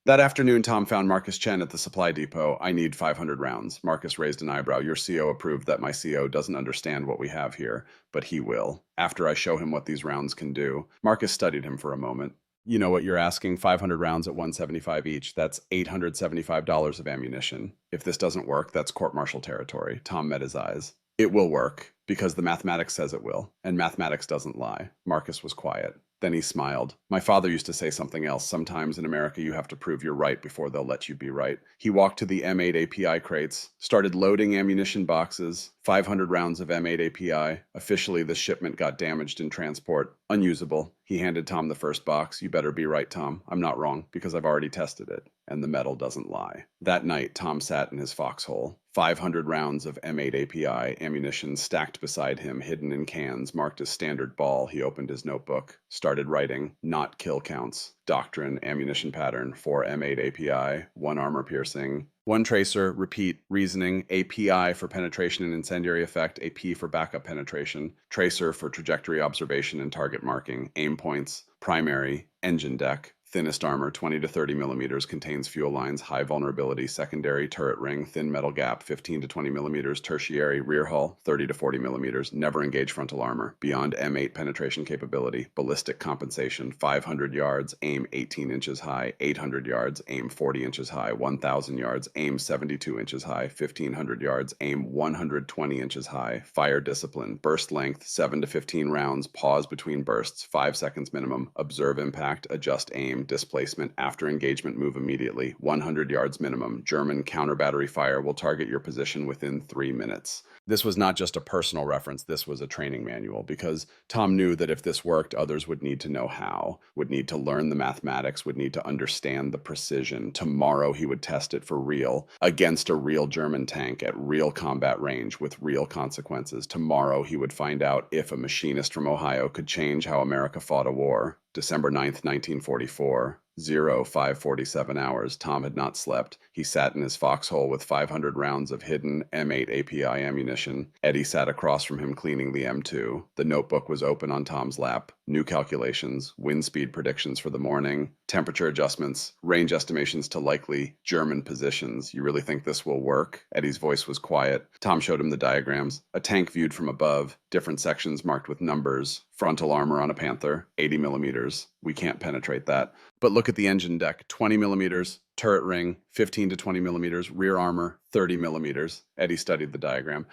That afternoon, Tom found Marcus Chen at the supply depot. I need 500 rounds. Marcus raised an eyebrow. Your CO approved that my CO doesn't understand what we have here, but he will. After I show him what these rounds can do. Marcus studied him for a moment. You know what you're asking? 500 rounds at $175 each. That's $875 of ammunition. If this doesn't work, that's court-martial territory. Tom met his eyes. It will work, because the mathematics says it will, and mathematics doesn't lie. Marcus was quiet. Then he smiled. My father used to say something else. Sometimes in America you have to prove you're right before they'll let you be right. He walked to the M8 API crates, started loading ammunition boxes, 500 rounds of M8 API. Officially, the shipment got damaged in transport. Unusable. He handed Tom the first box. You better be right, Tom. I'm not wrong, because I've already tested it. And the metal doesn't lie. That night, Tom sat in his foxhole. 500 rounds of M8 API ammunition stacked beside him, hidden in cans, marked as standard ball. He opened his notebook, started writing, not kill counts, doctrine, ammunition pattern, 4 M8 API, 1 armor piercing, 1 tracer, repeat, reasoning, API for penetration and incendiary effect, AP for backup penetration, tracer for trajectory observation and target marking, aim points, primary, engine deck, thinnest armor, 20 to 30 millimeters, contains fuel lines, high vulnerability, secondary turret ring, thin metal gap, 15 to 20 millimeters, tertiary rear hull, 30 to 40 millimeters, never engage frontal armor, beyond M8 penetration capability, ballistic compensation, 500 yards, aim 18 inches high, 800 yards, aim 40 inches high, 1,000 yards, aim 72 inches high, 1,500 yards, aim 120 inches high, fire discipline, burst length, 7 to 15 rounds, pause between bursts, 5 seconds minimum, observe impact, adjust aim, displacement, after engagement move immediately, 100 yards minimum, German counter battery fire will target your position within 3 minutes. This was not just a personal reference, this was a training manual, because Tom knew that if this worked, others would need to know how, would need to learn the mathematics, would need to understand the precision. Tomorrow he would test it for real, against a real German tank at real combat range with real consequences. Tomorrow he would find out if a machinist from Ohio could change how America fought a war. December 9th, 1944. 0547 hours. Tom had not slept. He sat in his foxhole with 500 rounds of hidden M8 API ammunition. Eddie sat across from him cleaning the M2. The notebook was open on Tom's lap. New calculations, wind speed predictions for the morning, temperature adjustments, range estimations to likely German positions. You really think this will work? Eddie's voice was quiet. Tom showed him the diagrams. A tank viewed from above, different sections marked with numbers. Frontal armor on a Panther, 80 millimeters. We can't penetrate that. But look at the engine deck, 20 millimeters, turret ring, 15 to 20 millimeters, rear armor, 30 millimeters. Eddie studied the diagram.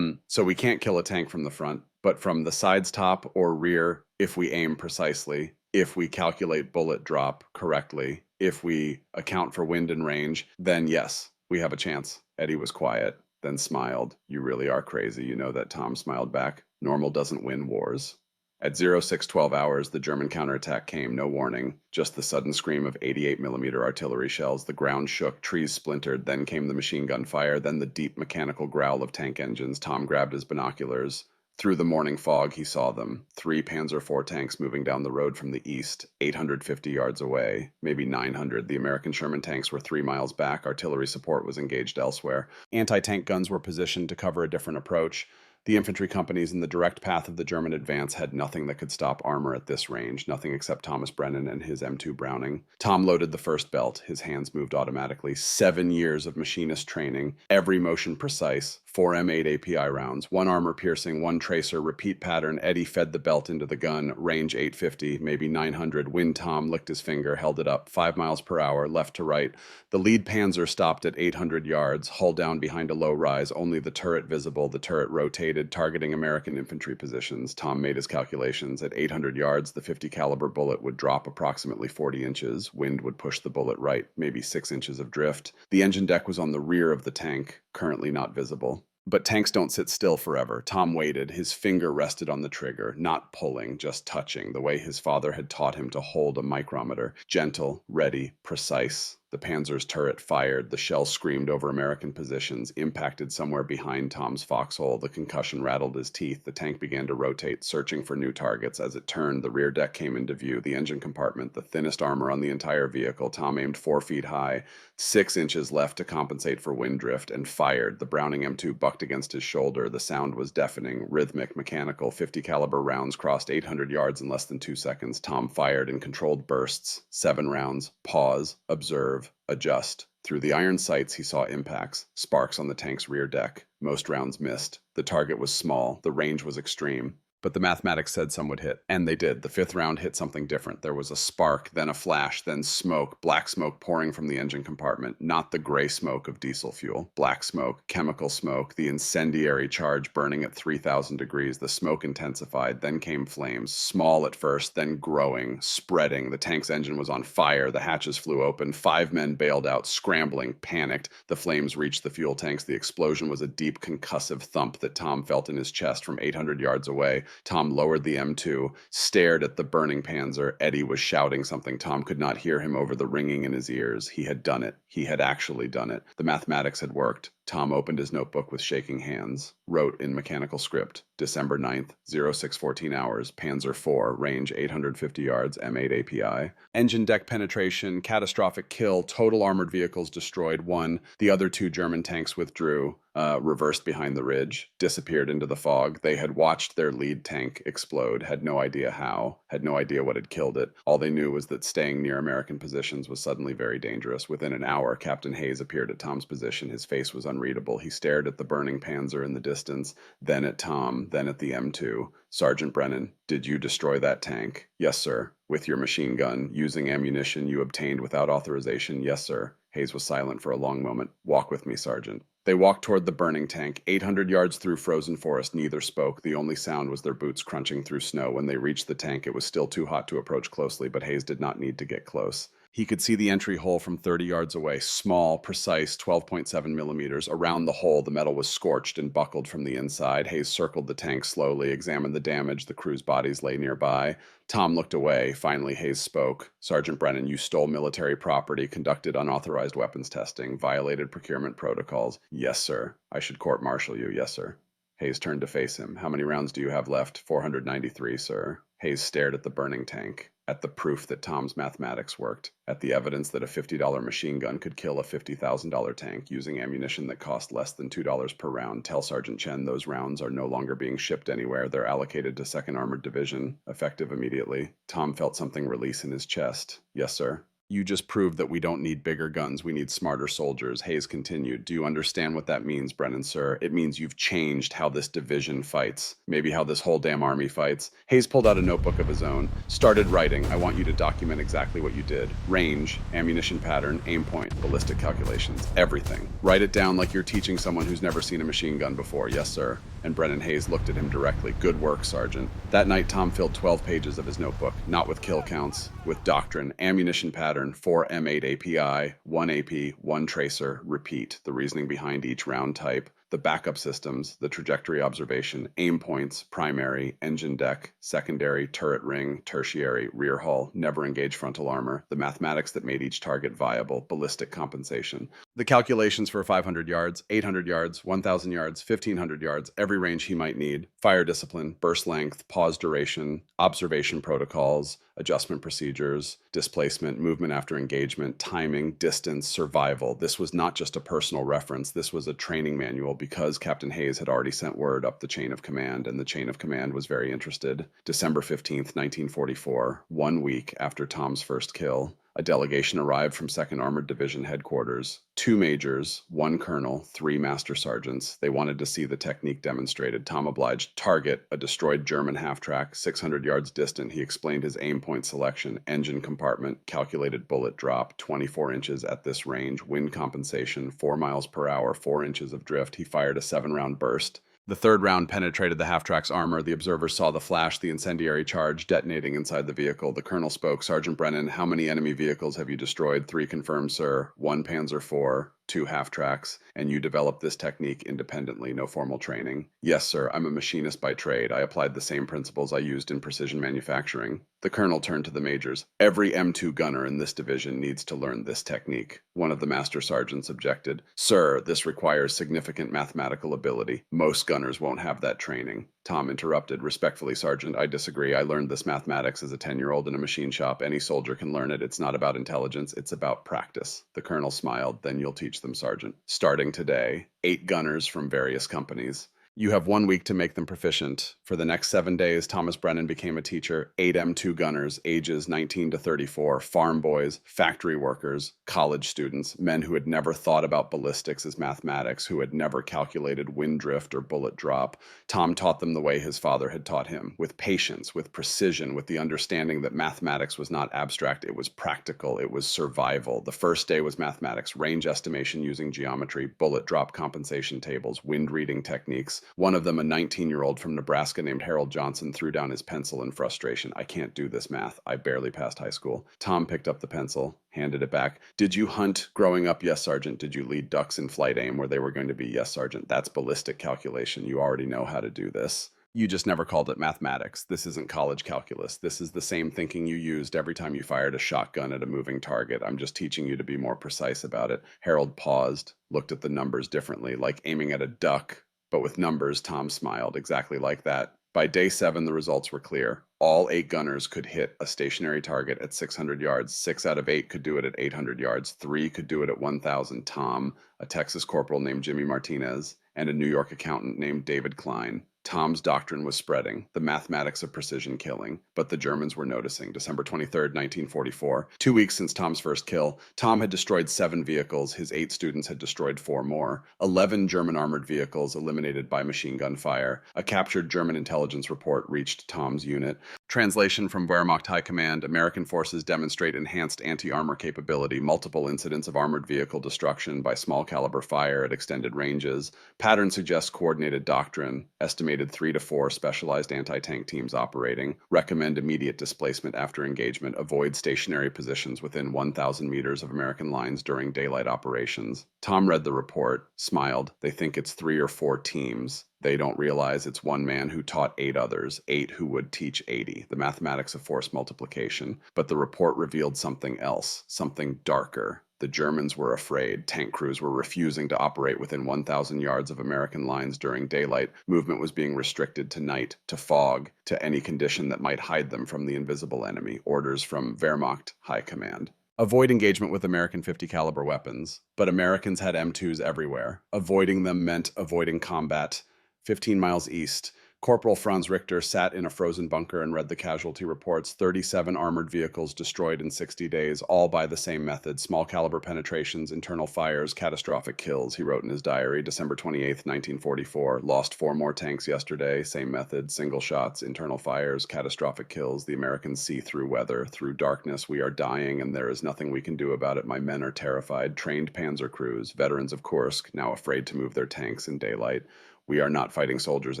So we can't kill a tank from the front, but from the sides, top, or rear, if we aim precisely, if we calculate bullet drop correctly, if we account for wind and range, then yes, we have a chance. Eddie was quiet, then smiled. You really are crazy. You know that. Tom smiled back. Normal doesn't win wars. At 0612 hours, the German counterattack came, no warning, just the sudden scream of 88mm artillery shells. The ground shook, trees splintered, then came the machine gun fire, then the deep mechanical growl of tank engines. Tom grabbed his binoculars. Through the morning fog, he saw them. 3 Panzer IV tanks moving down the road from the east, 850 yards away, maybe 900. The American Sherman tanks were 3 miles back. Artillery support was engaged elsewhere. Anti-tank guns were positioned to cover a different approach. The infantry companies in the direct path of the German advance had nothing that could stop armor at this range, nothing except Thomas Brennan and his M2 Browning. Tom loaded the first belt. His hands moved automatically. 7 years of machinist training, every motion precise, 4 M8 API rounds, 1 armor piercing, 1 tracer, repeat pattern. Eddie fed the belt into the gun, range 850, maybe 900. Wind. Tom licked his finger, held it up, 5 miles per hour, left to right. The lead Panzer stopped at 800 yards, hull down behind a low rise, only the turret visible. The turret rotated, targeting American infantry positions. Tom made his calculations. At 800 yards, the 50 caliber bullet would drop approximately 40 inches. Wind would push the bullet right, maybe 6 inches of drift. The engine deck was on the rear of the tank, currently not visible. But tanks don't sit still forever. Tom waited. His finger rested on the trigger, not pulling, just touching, the way his father had taught him to hold a micrometer. Gentle, ready, precise. The Panzer's turret fired. The shell screamed over American positions, impacted somewhere behind Tom's foxhole. The concussion rattled his teeth. The tank began to rotate, searching for new targets. As it turned, the rear deck came into view. The engine compartment, the thinnest armor on the entire vehicle. Tom aimed 4 feet high, 6 inches left to compensate for wind drift, and fired. The Browning M2 bucked against his shoulder. The sound was deafening, rhythmic, mechanical. 50 caliber rounds crossed 800 yards in less than 2 seconds. Tom fired in controlled bursts. 7 rounds. Pause. Observe. Adjust. Through the iron sights, he saw impacts, sparks on the tank's rear deck. Most rounds missed. The target was small. The range was extreme. But the mathematics said some would hit, and they did. The 5th round hit something different. There was a spark, then a flash, then smoke, black smoke pouring from the engine compartment, not the gray smoke of diesel fuel. Black smoke, chemical smoke, the incendiary charge burning at 3,000 degrees. The smoke intensified, then came flames, small at first, then growing, spreading. The tank's engine was on fire. The hatches flew open. 5 men bailed out, scrambling, panicked. The flames reached the fuel tanks. The explosion was a deep concussive thump that Tom felt in his chest from 800 yards away. Tom lowered the M2, stared at the burning Panzer. Eddie was shouting something. Tom could not hear him over the ringing in his ears. He had done it. He had actually done it. The mathematics had worked. Tom opened his notebook with shaking hands, wrote in mechanical script, December 9th, 0614 hours, Panzer IV, range 850 yards, M8 API. Engine deck penetration, catastrophic kill, total armored vehicles destroyed, 1. The other 2 German tanks withdrew. reversed behind the ridge, disappeared into the fog. They had watched their lead tank explode, had no idea how, had no idea what had killed it. All they knew was that staying near American positions was suddenly very dangerous. Within an hour, Captain Hayes appeared at Tom's position. His face was unreadable. He stared at the burning Panzer in the distance, then at Tom, then at the M2. Sergeant Brennan, did you destroy that tank? Yes, sir. With your machine gun, using ammunition you obtained without authorization? Yes, sir. Hayes was silent for a long moment. Walk with me, Sergeant. They walked toward the burning tank. 800 yards through frozen forest, neither spoke. The only sound was their boots crunching through snow. When they reached the tank, it was still too hot to approach closely, but Hayes did not need to get close. He could see the entry hole from 30 yards away, small, precise, 12.7 millimeters. Around the hole, the metal was scorched and buckled from the inside. Hayes circled the tank slowly, examined the damage. The crew's bodies lay nearby. Tom looked away. Finally, Hayes spoke. Sergeant Brennan, you stole military property, conducted unauthorized weapons testing, violated procurement protocols. Yes, sir. I should court-martial you. Yes, sir. Hayes turned to face him. How many rounds do you have left? 493, sir. Hayes stared at the burning tank, at the proof that Tom's mathematics worked, at the evidence that a $50 machine gun could kill a $50,000 tank using ammunition that cost less than $2 per round. Tell Sergeant Chen those rounds are no longer being shipped anywhere. They're allocated to 2nd Armored Division, effective immediately. Tom felt something release in his chest. Yes, sir. You just proved that we don't need bigger guns, we need smarter soldiers. Hayes continued. Do you understand what that means, Brennan, sir? It means you've changed how this division fights. Maybe how this whole damn army fights. Hayes pulled out a notebook of his own, started writing. I want you to document exactly what you did. Range, ammunition pattern, aim point, ballistic calculations, everything. Write it down like you're teaching someone who's never seen a machine gun before. Yes, sir. And Brennan Hayes looked at him directly. Good work, Sergeant. That night, Tom filled 12 pages of his notebook, not with kill counts, with doctrine, ammunition pattern, 4 M8 API, 1 AP, 1 tracer, repeat, the reasoning behind each round type, the backup systems, the trajectory observation, aim points, primary, engine deck, secondary, turret ring, tertiary, rear hull, never engage frontal armor, the mathematics that made each target viable, ballistic compensation, the calculations for 500 yards, 800 yards, 1,000 yards, 1,500 yards, every range he might need, fire discipline, burst length, pause duration, observation protocols, adjustment procedures, displacement, movement after engagement, timing, distance, survival. This was not just a personal reference. This was a training manual because Captain Hayes had already sent word up the chain of command, and the chain of command was very interested. December 15th, 1944, 1 week after Tom's first kill, a delegation arrived from 2nd Armored Division headquarters. 2 majors, 1 colonel, 3 master sergeants. They wanted to see the technique demonstrated. Tom obliged. Target, a destroyed German half-track, 600 yards distant. He explained his aim point selection, engine compartment, calculated bullet drop, 24 inches at this range, wind compensation, 4 miles per hour, 4 inches of drift. He fired a 7-round burst. The 3rd round penetrated the half-track's armor. The observers saw the flash, the incendiary charge detonating inside the vehicle. The colonel spoke. Sergeant Brennan, how many enemy vehicles have you destroyed? 3 confirmed, sir. 1 Panzer IV, 2 half-tracks, and you developed this technique independently, no formal training. Yes, sir, I'm a machinist by trade. I applied the same principles I used in precision manufacturing. The colonel turned to the majors. Every M2 gunner in this division needs to learn this technique. One of the master sergeants objected. Sir, this requires significant mathematical ability. Most gunners won't have that training. Tom interrupted. Respectfully, Sergeant, I disagree. I learned this mathematics as a 10-year-old in a machine shop. Any soldier can learn it. It's not about intelligence. It's about practice. The colonel smiled. Then you'll teach them, Sergeant. Starting today, 8 gunners from various companies. You have 1 week to make them proficient. For the next 7 days, Thomas Brennan became a teacher. 8 M2 gunners, ages 19 to 34, farm boys, factory workers, college students, men who had never thought about ballistics as mathematics, who had never calculated wind drift or bullet drop. Tom taught them the way his father had taught him, with patience, with precision, with the understanding that mathematics was not abstract, it was practical, it was survival. The first day was mathematics, range estimation using geometry, bullet drop compensation tables, wind reading techniques. One of them, a 19-year-old from Nebraska named Harold Johnson, threw down his pencil in frustration. I can't do this math. I barely passed high school. Tom picked up the pencil, handed it back. Did you hunt growing up? Yes, Sergeant. Did you lead ducks in flight aim where they were going to be? Yes, Sergeant. That's ballistic calculation. You already know how to do this. You just never called it mathematics. This isn't college calculus. This is the same thinking you used every time you fired a shotgun at a moving target. I'm just teaching you to be more precise about it. Harold paused, looked at the numbers differently, like aiming at a duck. But with numbers, Tom smiled, exactly like that. By day 7, the results were clear. All 8 gunners could hit a stationary target at 600 yards. 6 out of 8 could do it at 800 yards. 3 could do it at 1,000. Tom, a Texas corporal named Jimmy Martinez, and a New York accountant named David Klein. Tom's doctrine was spreading, the mathematics of precision killing, but the Germans were noticing. December 23rd, 1944. 2 weeks since Tom's first kill, Tom had destroyed 7 vehicles. His 8 students had destroyed 4 more. 11 German armored vehicles eliminated by machine gun fire. A captured German intelligence report reached Tom's unit. Translation from Wehrmacht High Command: American forces demonstrate enhanced anti-armor capability, multiple incidents of armored vehicle destruction by small caliber fire at extended ranges. Pattern suggests coordinated doctrine. Estimated 3 to 4 specialized anti-tank teams operating. Recommend immediate displacement after engagement. Avoid stationary positions within 1,000 meters of American lines during daylight operations. Tom read the report, smiled. They think it's 3 or 4 teams. They don't realize it's one man who taught 8 others, 8 who would teach 80, the mathematics of force multiplication. But the report revealed something else, something darker. The Germans were afraid. Tank crews were refusing to operate within 1,000 yards of American lines during daylight. Movement was being restricted to night, to fog, to any condition that might hide them from the invisible enemy. Orders from Wehrmacht High Command. Avoid engagement with American 50 caliber weapons. But Americans had M2s everywhere. Avoiding them meant avoiding combat. 15 miles east, Corporal Franz Richter sat in a frozen bunker and read the casualty reports. 37 armored vehicles destroyed in 60 days, all by the same method: small caliber penetrations, internal fires, catastrophic kills, he wrote in his diary. December 28th, 1944. Lost 4 more tanks yesterday, same method: single shots, internal fires, catastrophic kills. The Americans see through weather, through darkness. We are dying, and there is nothing we can do about it. My men are terrified. Trained panzer crews, veterans of Kursk, now afraid to move their tanks in daylight. We are not fighting soldiers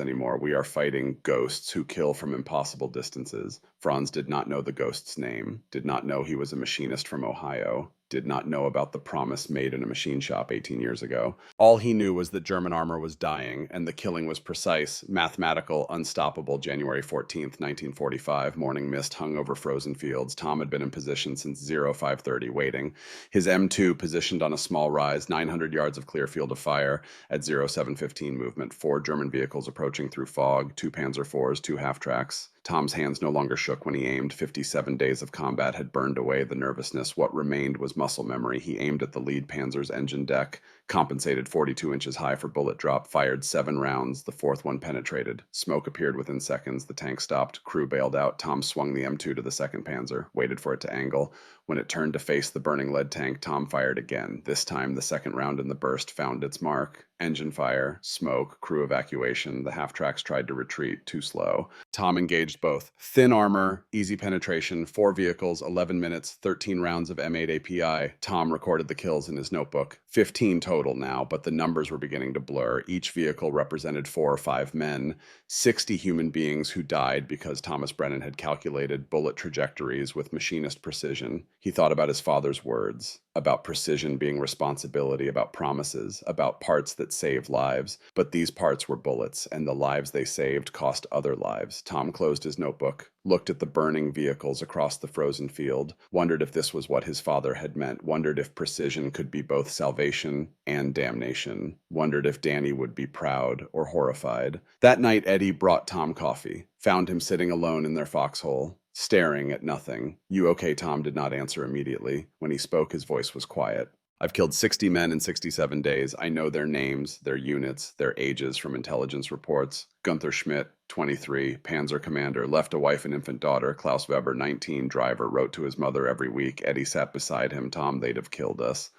anymore. We are fighting ghosts who kill from impossible distances. Franz did not know the ghost's name, did not know he was a machinist from Ohio, did not know about the promise made in a machine shop 18 years ago. All he knew was that German armor was dying, and the killing was precise, mathematical, unstoppable. January 14th, 1945. Morning mist hung over frozen fields. Tom had been in position since 0530, waiting. His M2 positioned on a small rise, 900 yards of clear field of fire. At 0715 movement, 4 German vehicles approaching through fog, 2 Panzer IVs, 2 half-tracks. Tom's hands no longer shook when he aimed. 57 days of combat had burned away the nervousness. What remained was muscle memory. He aimed at the lead Panzer's engine deck, compensated 42 inches high for bullet drop, fired 7 rounds. The 4th one penetrated. Smoke appeared within seconds. The tank stopped. Crew bailed out. Tom swung the M2 to the 2nd Panzer, waited for it to angle. When it turned to face the burning lead tank, Tom fired again. This time, the 2nd round in the burst found its mark. Engine fire, smoke, crew evacuation. The half-tracks tried to retreat, too slow. Tom engaged both. Thin armor, easy penetration, 4 vehicles, 11 minutes, 13 rounds of M8 API. Tom recorded the kills in his notebook. 15 total now, but the numbers were beginning to blur. Each vehicle represented 4 or 5 men. 60 human beings who died because Thomas Brennan had calculated bullet trajectories with machinist precision. He thought about his father's words, about precision being responsibility, about promises, about parts that save lives. But these parts were bullets, and the lives they saved cost other lives. Tom closed his notebook, looked at the burning vehicles across the frozen field, wondered if this was what his father had meant, wondered if precision could be both salvation and damnation, wondered if Danny would be proud or horrified. That night, Eddie brought Tom coffee, found him sitting alone in their foxhole, staring at nothing. "You okay?" Tom did not answer immediately. When he spoke, his voice was quiet. "I've killed 60 men in 67 days. I know their names, their units, their ages from intelligence reports. Gunther Schmidt, 23, Panzer Commander, left a wife and infant daughter. Klaus Weber, 19, driver, wrote to his mother every week. Eddie sat beside him. Tom, they'd have killed us."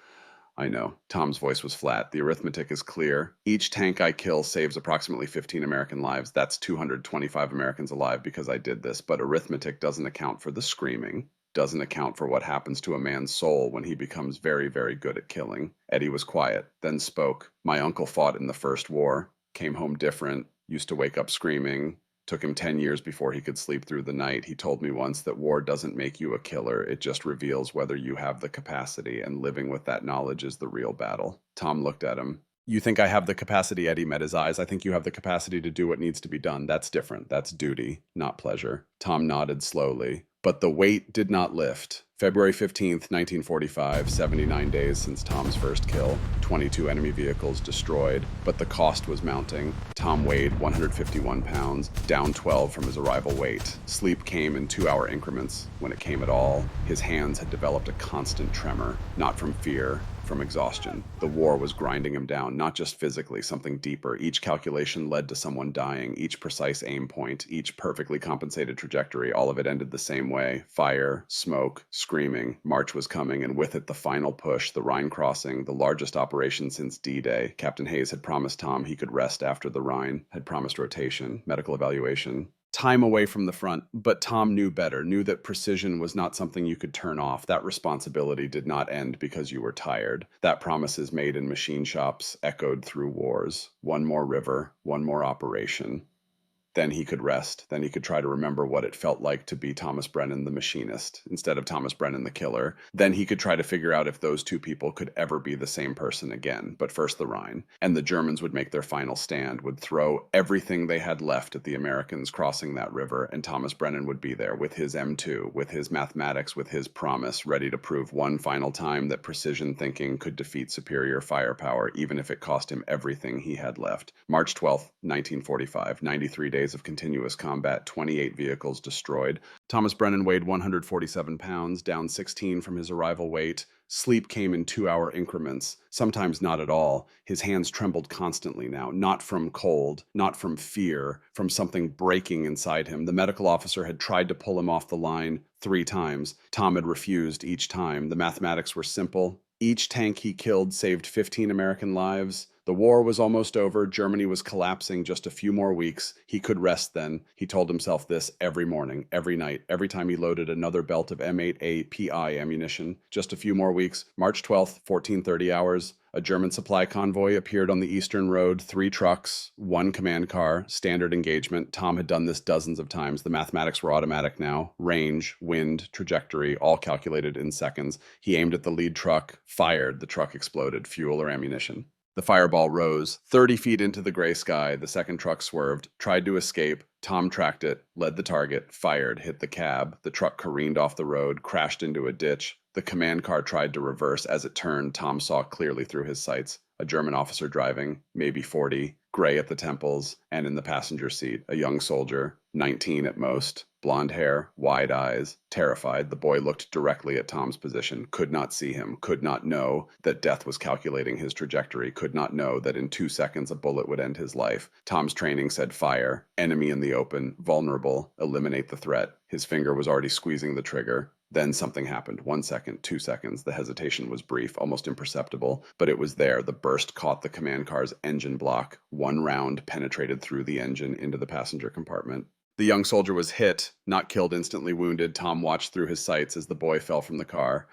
"I know." Tom's voice was flat. "The arithmetic is clear. Each tank I kill saves approximately 15 American lives. That's 225 Americans alive because I did this. But arithmetic doesn't account for the screaming, doesn't account for what happens to a man's soul when he becomes very, very good at killing." Eddie was quiet, then spoke. "My uncle fought in the First War, came home different, used to wake up screaming. Took him 10 years before he could sleep through the night. He told me once that war doesn't make you a killer. It just reveals whether you have the capacity, and living with that knowledge is the real battle." Tom looked at him. "You think I have the capacity?" Eddie met his eyes. "I think you have the capacity to do what needs to be done. That's different. That's duty, not pleasure." Tom nodded slowly. But the weight did not lift. February 15th, 1945, 79 days since Tom's first kill, 22 enemy vehicles destroyed, but the cost was mounting. Tom weighed 151 pounds, down 12 from his arrival weight. Sleep came in 2-hour increments, when it came at all. His hands had developed a constant tremor, not from fear, from exhaustion. The war was grinding him down, not just physically, something deeper. Each calculation led to someone dying, each precise aim point, each perfectly compensated trajectory, all of it ended the same way. Fire, smoke, screaming. March was coming, and with it the final push, the Rhine crossing, the largest operation since D-Day. Captain Hayes had promised Tom he could rest after the Rhine, had promised rotation, medical evaluation. Time away from the front, but Tom knew better, knew that precision was not something you could turn off. That responsibility did not end because you were tired. That promises made in machine shops echoed through wars. One more river, one more operation. Then he could rest. Then he could try to remember what it felt like to be Thomas Brennan the machinist instead of Thomas Brennan the killer. Then he could try to figure out if those two people could ever be the same person again. But first the Rhine. And the Germans would make their final stand, would throw everything they had left at the Americans crossing that river, and Thomas Brennan would be there with his M2, with his mathematics, with his promise, ready to prove one final time that precision thinking could defeat superior firepower, even if it cost him everything he had left. March 12th, 1945, 93 days of continuous combat, 28 vehicles destroyed. Thomas Brennan weighed 147 pounds, down 16 from his arrival weight. Sleep came in 2-hour increments, sometimes not at all. His hands trembled constantly now, not from cold, not from fear, from something breaking inside him. The medical officer had tried to pull him off the line 3 times. Tom had refused each time. The mathematics were simple. Each tank he killed saved 15 American lives. The war was almost over. Germany was collapsing. Just a few more weeks. He could rest then. He told himself this every morning, every night, every time he loaded another belt of M8A PI ammunition. Just a few more weeks. March 12th, 14:30 hours. A German supply convoy appeared on the Eastern Road, 3 trucks, 1 command car, standard engagement. Tom had done this dozens of times. The mathematics were automatic now. Range, wind, trajectory, all calculated in seconds. He aimed at the lead truck, fired. The truck exploded, fuel or ammunition. The fireball rose 30 feet into the gray sky. The second truck swerved, tried to escape. Tom tracked it, led the target, fired, hit the cab. The truck careened off the road, crashed into a ditch. The command car tried to reverse. As it turned, Tom saw clearly through his sights. A German officer driving, maybe 40, gray at the temples, and in the passenger seat, a young soldier, 19 at most, blonde hair, wide eyes, terrified. The boy looked directly at Tom's position, could not see him, could not know that death was calculating his trajectory, could not know that in 2 seconds a bullet would end his life. Tom's training said fire, enemy in the open, vulnerable, eliminate the threat. His finger was already squeezing the trigger. Then something happened. 1 second, 2 seconds. The hesitation was brief, almost imperceptible, but it was there. The burst caught the command car's engine block. 1 round penetrated through the engine into the passenger compartment. The young soldier was hit, not killed, instantly wounded. Tom watched through his sights as the boy fell from the car,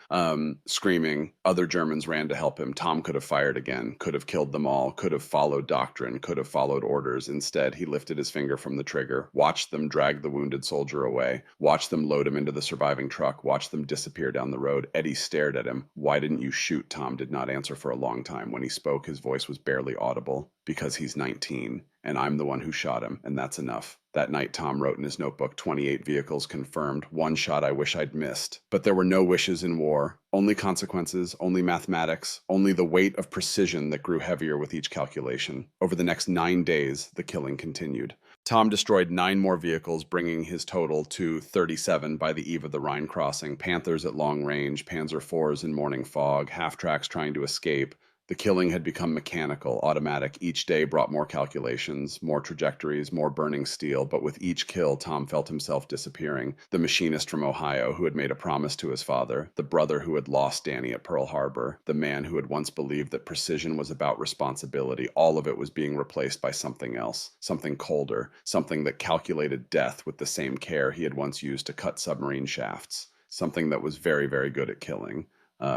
screaming. Other Germans ran to help him. Tom could have fired again, could have killed them all, could have followed doctrine, could have followed orders. Instead, he lifted his finger from the trigger, watched them drag the wounded soldier away, watched them load him into the surviving truck, watched them disappear down the road. Eddie stared at him. "Why didn't you shoot?" Tom did not answer for a long time. When he spoke, his voice was barely audible. "Because he's 19, and I'm the one who shot him, and that's enough." That night, Tom wrote in his notebook, 28 vehicles confirmed, 1 shot I wish I'd missed. But there were no wishes in war, only consequences, only mathematics, only the weight of precision that grew heavier with each calculation. Over the next 9 days, the killing continued. Tom destroyed 9 more vehicles, bringing his total to 37 by the eve of the Rhine crossing. Panthers at long range, Panzer IVs in morning fog, half-tracks trying to escape. The killing had become mechanical, automatic. Each day brought more calculations, more trajectories, more burning steel, but with each kill, Tom felt himself disappearing. The machinist from Ohio who had made a promise to his father, the brother who had lost Danny at Pearl Harbor, the man who had once believed that precision was about responsibility, all of it was being replaced by something else, something colder, something that calculated death with the same care he had once used to cut submarine shafts, something that was very, very good at killing.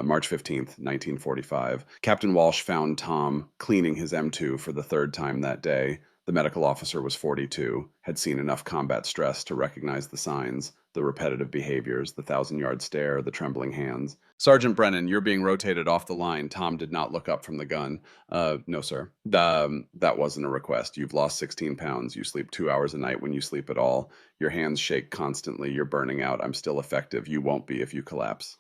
March 15th, 1945. Captain Walsh found Tom cleaning his M2 for the 3rd time that day. The medical officer was 42, had seen enough combat stress to recognize the signs. The repetitive behaviors, the 1,000-yard stare, the trembling hands. Sergeant Brennan, you're being rotated off the line. Tom did not look up from the gun. No, sir. That wasn't a request. You've lost 16 pounds. You sleep 2 hours a night when you sleep at all. Your hands shake constantly. You're burning out. I'm still effective. You won't be if you collapse.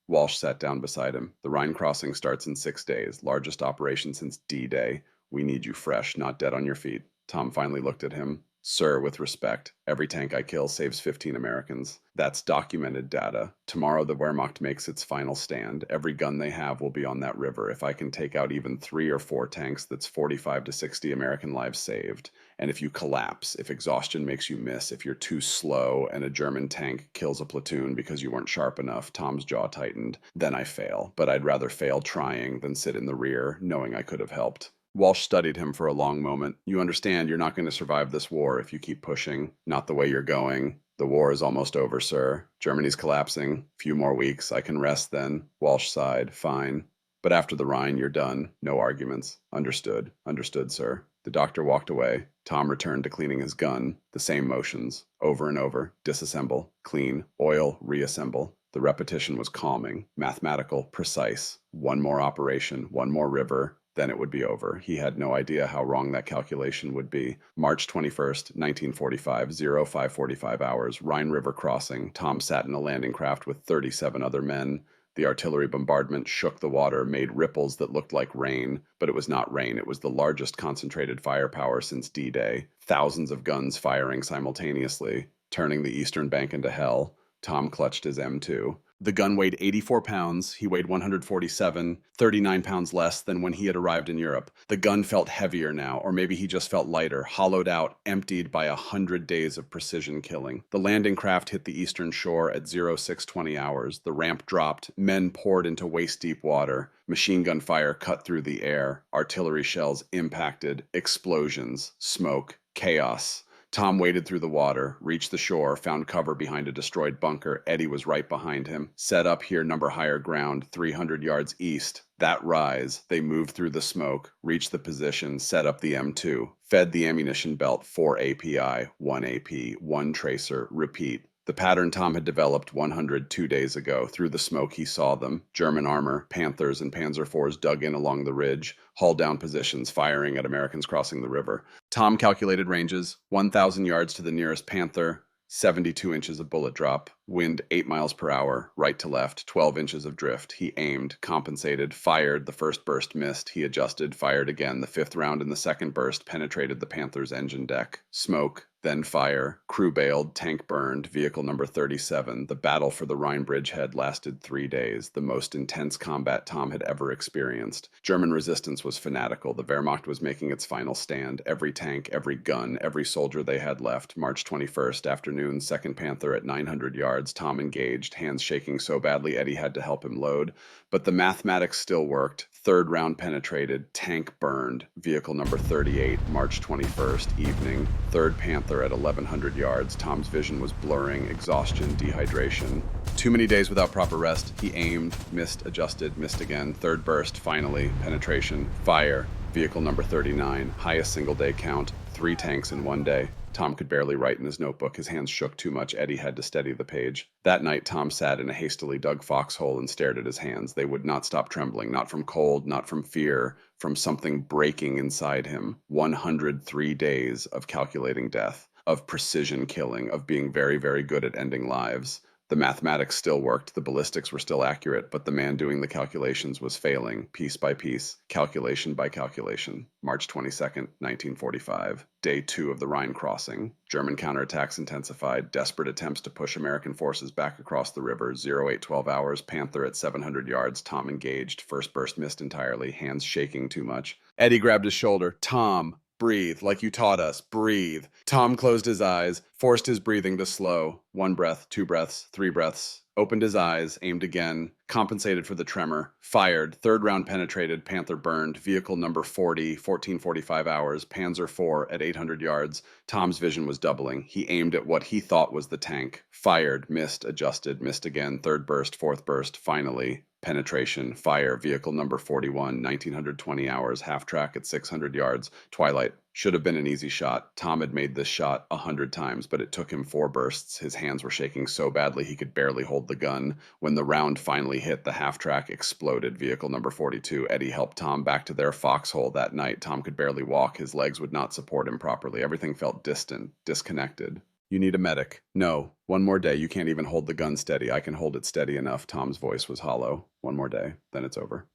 Walsh sat down beside him. The Rhine crossing starts in 6 days. Largest operation since D-Day. We need you fresh, not dead on your feet. Tom finally looked at him. Sir, with respect, every tank I kill saves 15 Americans. That's documented data. Tomorrow the Wehrmacht makes its final stand. Every gun they have will be on that river. If I can take out even 3 or 4 tanks, that's 45 to 60 American lives saved. And if you collapse, if exhaustion makes you miss, if you're too slow and a German tank kills a platoon because you weren't sharp enough, Tom's jaw tightened, then I fail. But I'd rather fail trying than sit in the rear, knowing I could have helped. Walsh studied him for a long moment. You understand you're not going to survive this war if you keep pushing. Not the way you're going. The war is almost over, sir. Germany's collapsing. Few more weeks. I can rest then. Walsh sighed. Fine. But after the Rhine, you're done. No arguments. Understood. Understood, sir. The doctor walked away. Tom returned to cleaning his gun. The same motions. Over and over. Disassemble. Clean. Oil. Reassemble. The repetition was calming, mathematical, precise. One more operation, one more river, then it would be over. He had no idea how wrong that calculation would be. March 21st, 1945, 0545 hours, Rhine River crossing. Tom sat in a landing craft with 37 other men. The artillery bombardment shook the water, made ripples that looked like rain, but it was not rain. It was the largest concentrated firepower since D-Day. Thousands of guns firing simultaneously, turning the eastern bank into hell. Tom clutched his M2. The gun weighed 84 pounds. He weighed 147, 39 pounds less than when he had arrived in Europe. The gun felt heavier now, or maybe he just felt lighter, hollowed out, emptied by 100 days of precision killing. The landing craft hit the eastern shore at 0620 hours. The ramp dropped. Men poured into waist-deep water. Machine gun fire cut through the air. Artillery shells impacted. Explosions. Smoke. Chaos. Tom waded through the water, reached the shore, found cover behind a destroyed bunker. Eddie was right behind him. Set up here, number higher ground, 300 yards east. That rise, they moved through the smoke, reached the position, set up the M2, fed the ammunition belt, 4 API, 1 AP, 1 tracer, repeat. The pattern Tom had developed 102 days ago. Through the smoke he saw them. German armor, Panthers and Panzer IVs dug in along the ridge, hauled down positions, firing at Americans crossing the river. Tom calculated ranges, 1,000 yards to the nearest Panther, 72 inches of bullet drop, wind 8 miles per hour, right to left, 12 inches of drift. He aimed, compensated, fired. The first burst missed. He adjusted, fired again. The 5th round in the second burst penetrated the Panther's engine deck. Smoke, then fire. Crew bailed, tank burned, vehicle number 37. The battle for the Rhine bridgehead lasted 3 days, the most intense combat Tom had ever experienced. German resistance was fanatical. The Wehrmacht was making its final stand. Every tank, every gun, every soldier they had left. March 21st, afternoon, 2nd Panther at 900 yards. Tom engaged, hands shaking so badly Eddie had to help him load. But the mathematics still worked. 3rd round penetrated, tank burned. Vehicle number 38, March 21st, evening. 3rd Panther at 1100 yards. Tom's vision was blurring, exhaustion, dehydration. Too many days without proper rest. He aimed, missed, adjusted, missed again. 3rd burst, finally, penetration, fire. Vehicle number 39, highest single day count. 3 tanks in 1 day. Tom could barely write in his notebook. His hands shook too much. Eddie had to steady the page. That night, Tom sat in a hastily dug foxhole and stared at his hands. They would not stop trembling, not from cold, not from fear, from something breaking inside him. 103 days of calculating death, of precision killing, of being very, very good at ending lives. The mathematics still worked, the ballistics were still accurate, but the man doing the calculations was failing, piece by piece, calculation by calculation. March 22nd, 1945. Day 2 of the Rhine crossing. German counterattacks intensified, desperate attempts to push American forces back across the river. 0812 hours, Panther at 700 yards, Tom engaged. First burst missed entirely, hands shaking too much. Eddie grabbed his shoulder. Tom, breathe, like you taught us. Breathe. Tom closed his eyes, forced his breathing to slow. 1 breath, 2 breaths, 3 breaths. Opened his eyes, aimed again, compensated for the tremor, fired. 3rd round penetrated, Panther burned. Vehicle number 40, 1445 hours, Panzer IV at 800 yards. Tom's vision was doubling. He aimed at what he thought was the tank. Fired, missed, adjusted, missed again. 3rd burst, 4th burst, finally. Penetration, fire, vehicle number 41, 1920 hours, half track at 600 yards, twilight. Should have been an easy shot. Tom had made this shot 100 times, but it took him 4 bursts. His hands were shaking so badly he could barely hold the gun. When the round finally hit, the half track exploded. Vehicle number 42. Eddie helped Tom back to their foxhole that night. Tom could barely walk. His legs would not support him properly. Everything felt distant, disconnected. You need a medic. No. One more day. You can't even hold the gun steady. I can hold it steady enough. Tom's voice was hollow. One more day. Then it's over.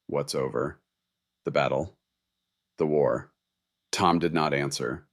What's over? The battle. The war. Tom did not answer.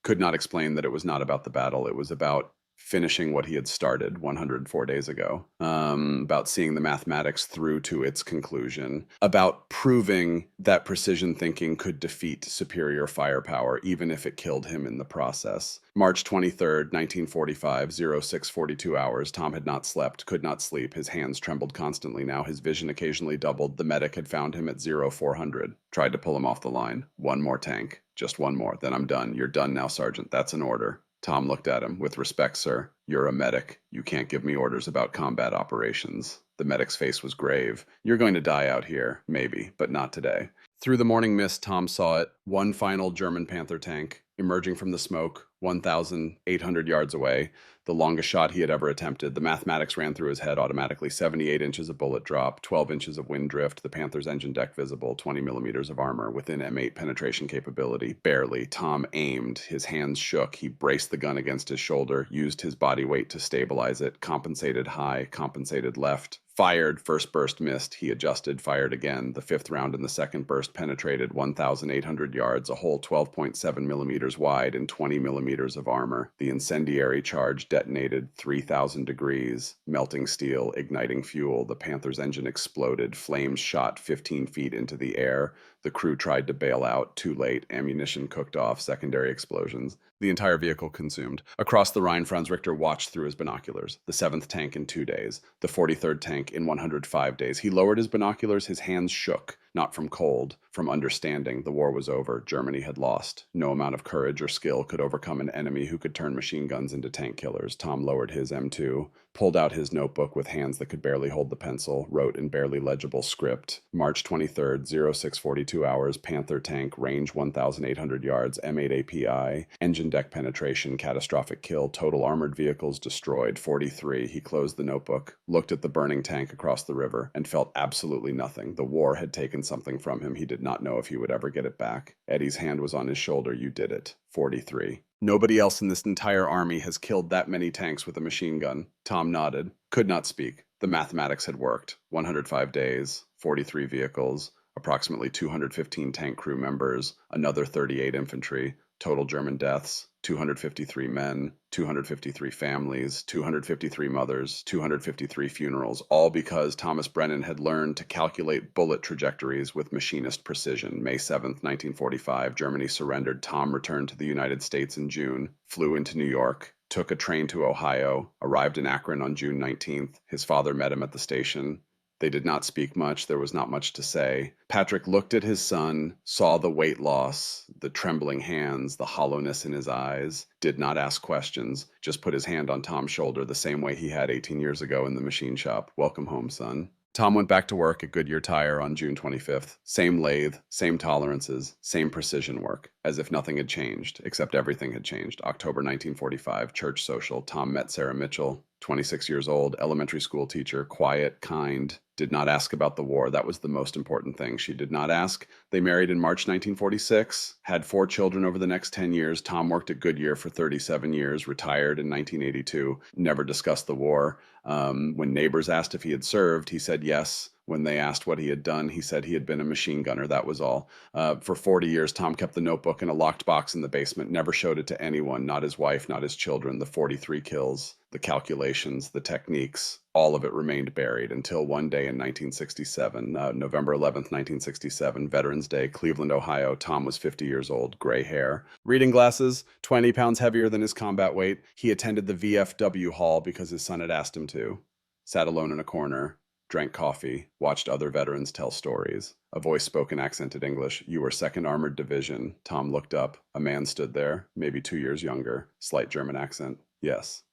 Could not explain that it was not about the battle. It was about finishing what he had started 104 days ago, about seeing the mathematics through to its conclusion, about proving that precision thinking could defeat superior firepower, even if it killed him in the process. March 23rd, 1945, 0642 hours. Tom had not slept, could not sleep. His hands trembled constantly now. His vision occasionally doubled. The medic had found him at 0400. Tried to pull him off the line. One more tank. Just one more. Then I'm done. You're done now, Sergeant. That's an order. Tom looked at him. With respect, sir, you're a medic. You can't give me orders about combat operations. The medic's face was grave. You're going to die out here, maybe, but not today. Through the morning mist, Tom saw it. One final German Panther tank, emerging from the smoke, 1,800 yards away, the longest shot he had ever attempted. The mathematics ran through his head automatically. 78 inches of bullet drop, 12 inches of wind drift, the Panther's engine deck visible, 20 millimeters of armor, within M8 penetration capability. Barely. Tom aimed. His hands shook. He braced the gun against his shoulder, used his body weight to stabilize it, compensated high, compensated left. Fired, first burst missed. He adjusted, fired again. The fifth round in the second burst penetrated 1,800 yards, a hole 12.7 millimeters wide and 20 millimeters of armor. The incendiary charge detonated 3,000 degrees, melting steel, igniting fuel. The Panther's engine exploded. Flames shot 15 feet into the air. The crew tried to bail out. Too late. Ammunition cooked off. Secondary explosions. The entire vehicle consumed. Across the Rhine, Franz Richter watched through his binoculars. The 7th tank in 2 days. The 43rd tank in 105 days. He lowered his binoculars. His hands shook. Not from cold, from understanding. The war was over. Germany had lost. No amount of courage or skill could overcome an enemy who could turn machine guns into tank killers. Tom lowered his M2, pulled out his notebook with hands that could barely hold the pencil, wrote in barely legible script. March 23rd, 0642 hours, Panther tank, range 1,800 yards, M8 API, engine deck penetration, catastrophic kill, total armored vehicles destroyed, 43. He closed the notebook, looked at the burning tank across the river, and felt absolutely nothing. The war had taken something from him. He did not know if he would ever get it back. Eddie's hand was on his shoulder. You did it. 43. Nobody else in this entire army has killed that many tanks with a machine gun. Tom nodded. Could not speak. The mathematics had worked. 105 days, 43 vehicles, approximately 215 tank crew members, another 38 infantry, total German deaths, 253 men, 253 families, 253 mothers, 253 funerals, all because Thomas Brennan had learned to calculate bullet trajectories with machinist precision. May 7th, 1945, Germany surrendered. Tom returned to the United States in June, flew into New York, took a train to Ohio, arrived in Akron on June 19th. His father met him at the station. They did not speak much. There was not much to say. Patrick looked at his son, saw the weight loss, the trembling hands, the hollowness in his eyes, did not ask questions, just put his hand on Tom's shoulder the same way he had 18 years ago in the machine shop. Welcome home, son. Tom went back to work at Goodyear Tire on June 25th. Same lathe, same tolerances, same precision work, as if nothing had changed, except everything had changed. October 1945, church social. Tom met Sarah Mitchell, 26 years old, elementary school teacher, quiet, kind, did not ask about the war. That was the most important thing. She did not ask. They married in March 1946, had 4 children over the next 10 years. Tom worked at Goodyear for 37 years, retired in 1982, never discussed the war. When neighbors asked if he had served, he said yes. When they asked what he had done, he said he had been a machine gunner. That was all. For 40 years, Tom kept the notebook in a locked box in the basement, never showed it to anyone, not his wife, not his children. The 43 kills, the calculations, the techniques, all of it remained buried until one day in 1967, November 11th, 1967, Veterans Day, Cleveland, Ohio. Tom was 50 years old, gray hair, reading glasses, 20 pounds heavier than his combat weight. He attended the VFW hall because his son had asked him to. Sat alone in a corner, drank coffee, watched other veterans tell stories. A voice spoke in accented English. You were 2nd Armored Division. Tom looked up. A man stood there, maybe 2 years younger, slight German accent. Yes.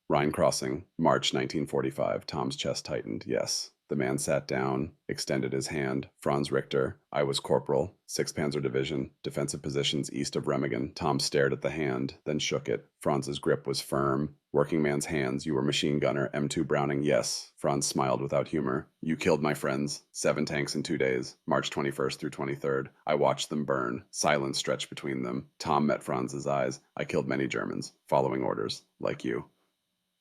Rhine Crossing, March 1945. Tom's chest tightened. Yes. The man sat down, extended his hand. Franz Richter. I was corporal, 6th Panzer Division, defensive positions east of Remagen. Tom stared at the hand, then shook it. Franz's grip was firm. Working man's hands. You were machine gunner, M2 Browning. Yes. Franz smiled without humor. You killed my friends. 7 tanks in 2 days, March 21st through 23rd. I watched them burn. Silence stretched between them. Tom met Franz's eyes. I killed many Germans, following orders, like you.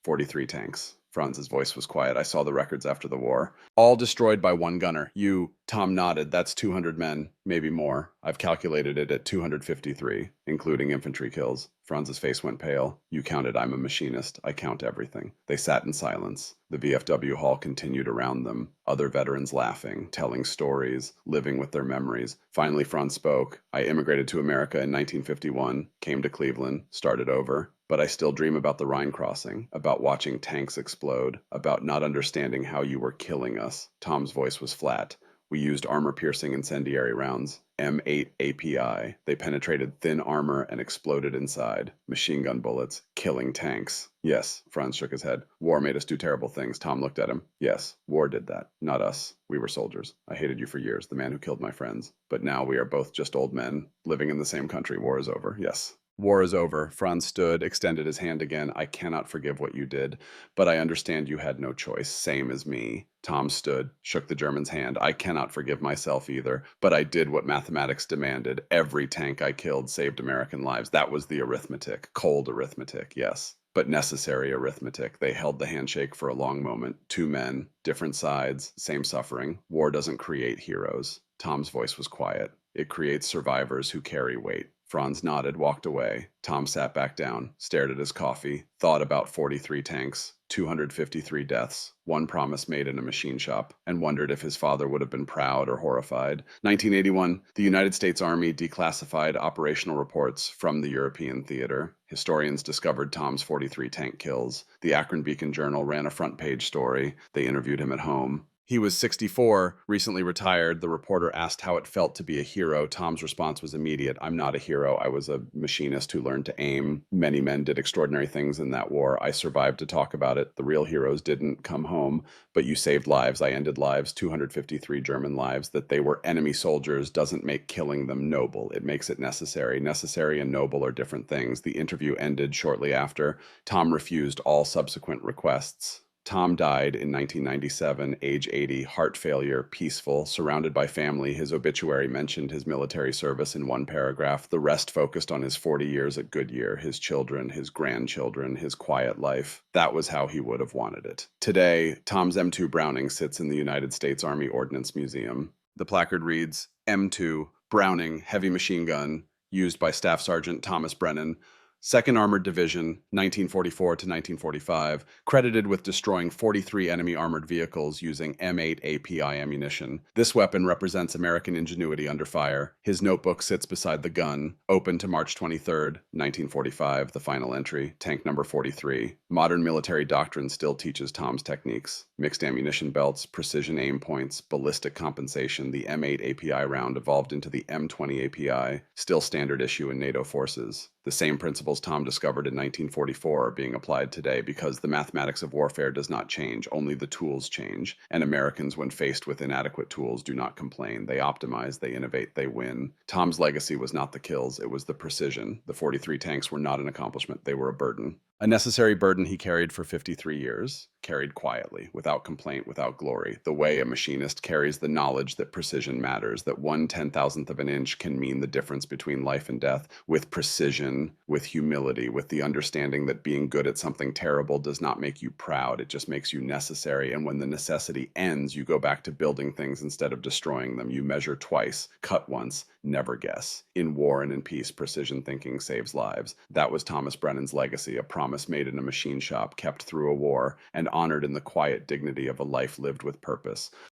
43 tanks. Franz's voice was quiet. I saw the records after the war. All destroyed by one gunner. You, Tom nodded. That's 200 men, maybe more. I've calculated it at 253, including infantry kills. Franz's face went pale. You counted. I'm a machinist. I count everything. They sat in silence. The VFW hall continued around them. Other veterans laughing, telling stories, living with their memories. Finally, Franz spoke. I immigrated to America in 1951, came to Cleveland, started over. But I still dream about the Rhine crossing, about watching tanks explode, about not understanding how you were killing us. Tom's voice was flat. We used armor-piercing incendiary rounds, M8 API. They penetrated thin armor and exploded inside. Machine gun bullets, killing tanks. Yes, Franz shook his head. War made us do terrible things. Tom looked at him. Yes, war did that. Not us. We were soldiers. I hated you for years, the man who killed my friends. But now we are both just old men, living in the same country. War is over. Yes. War is over. Franz stood, extended his hand again. I cannot forgive what you did, but I understand you had no choice, same as me. Tom stood, shook the German's hand. I cannot forgive myself either, but I did what mathematics demanded. Every tank I killed saved American lives. That was the arithmetic. Cold arithmetic, yes, but necessary arithmetic. They held the handshake for a long moment. 2 men, different sides, same suffering. War doesn't create heroes. Tom's voice was quiet. It creates survivors who carry weight. Franz nodded, walked away. Tom sat back down, stared at his coffee, thought about 43 tanks, 253 deaths, one promise made in a machine shop, and wondered if his father would have been proud or horrified. 1981, the United States Army declassified operational reports from the European theater. Historians discovered Tom's 43 tank kills. The Akron Beacon Journal ran a front-page story. They interviewed him at home. He was 64, recently retired. The reporter asked how it felt to be a hero. Tom's response was immediate. I'm not a hero. I was a machinist who learned to aim. Many men did extraordinary things in that war. I survived to talk about it. The real heroes didn't come home, but you saved lives. I ended lives, 253 German lives. That they were enemy soldiers doesn't make killing them noble. It makes it necessary. Necessary and noble are different things. The interview ended shortly after. Tom refused all subsequent requests. Tom died in 1997, age 80, heart failure, peaceful, surrounded by family. His obituary mentioned his military service in one paragraph. The rest focused on his 40 years at Goodyear, his children, his grandchildren, his quiet life. That was how he would have wanted it. Today, Tom's M2 Browning sits in the United States Army Ordnance Museum. The placard reads, M2 Browning heavy machine gun, used by Staff Sergeant Thomas Brennan, 2nd Armored Division, 1944 to 1945, credited with destroying 43 enemy armored vehicles using M8 API ammunition. This weapon represents American ingenuity under fire. His notebook sits beside the gun, open to March 23, 1945, the final entry, tank number 43. Modern military doctrine still teaches Tom's techniques. Mixed ammunition belts, precision aim points, ballistic compensation. The M8 API round evolved into the M20 API, still standard issue in NATO forces. The same principles Tom discovered in 1944 are being applied today because the mathematics of warfare does not change, only the tools change. And Americans, when faced with inadequate tools, do not complain. They optimize, they innovate, they win. Tom's legacy was not the kills, it was the precision. The 43 tanks were not an accomplishment, they were a burden. A necessary burden he carried for 53 years, carried quietly, without complaint, without glory, the way a machinist carries the knowledge that precision matters, that 1/10,000th of an inch can mean the difference between life and death, with precision, with humility, with the understanding that being good at something terrible does not make you proud, it just makes you necessary, and when the necessity ends, you go back to building things instead of destroying them. You measure twice, cut once, never guess. In war and in peace, precision thinking saves lives. That was Thomas Brennan's legacy, a promise made in a machine shop, kept through a war, and honored in the quiet dignity of a life lived with purpose.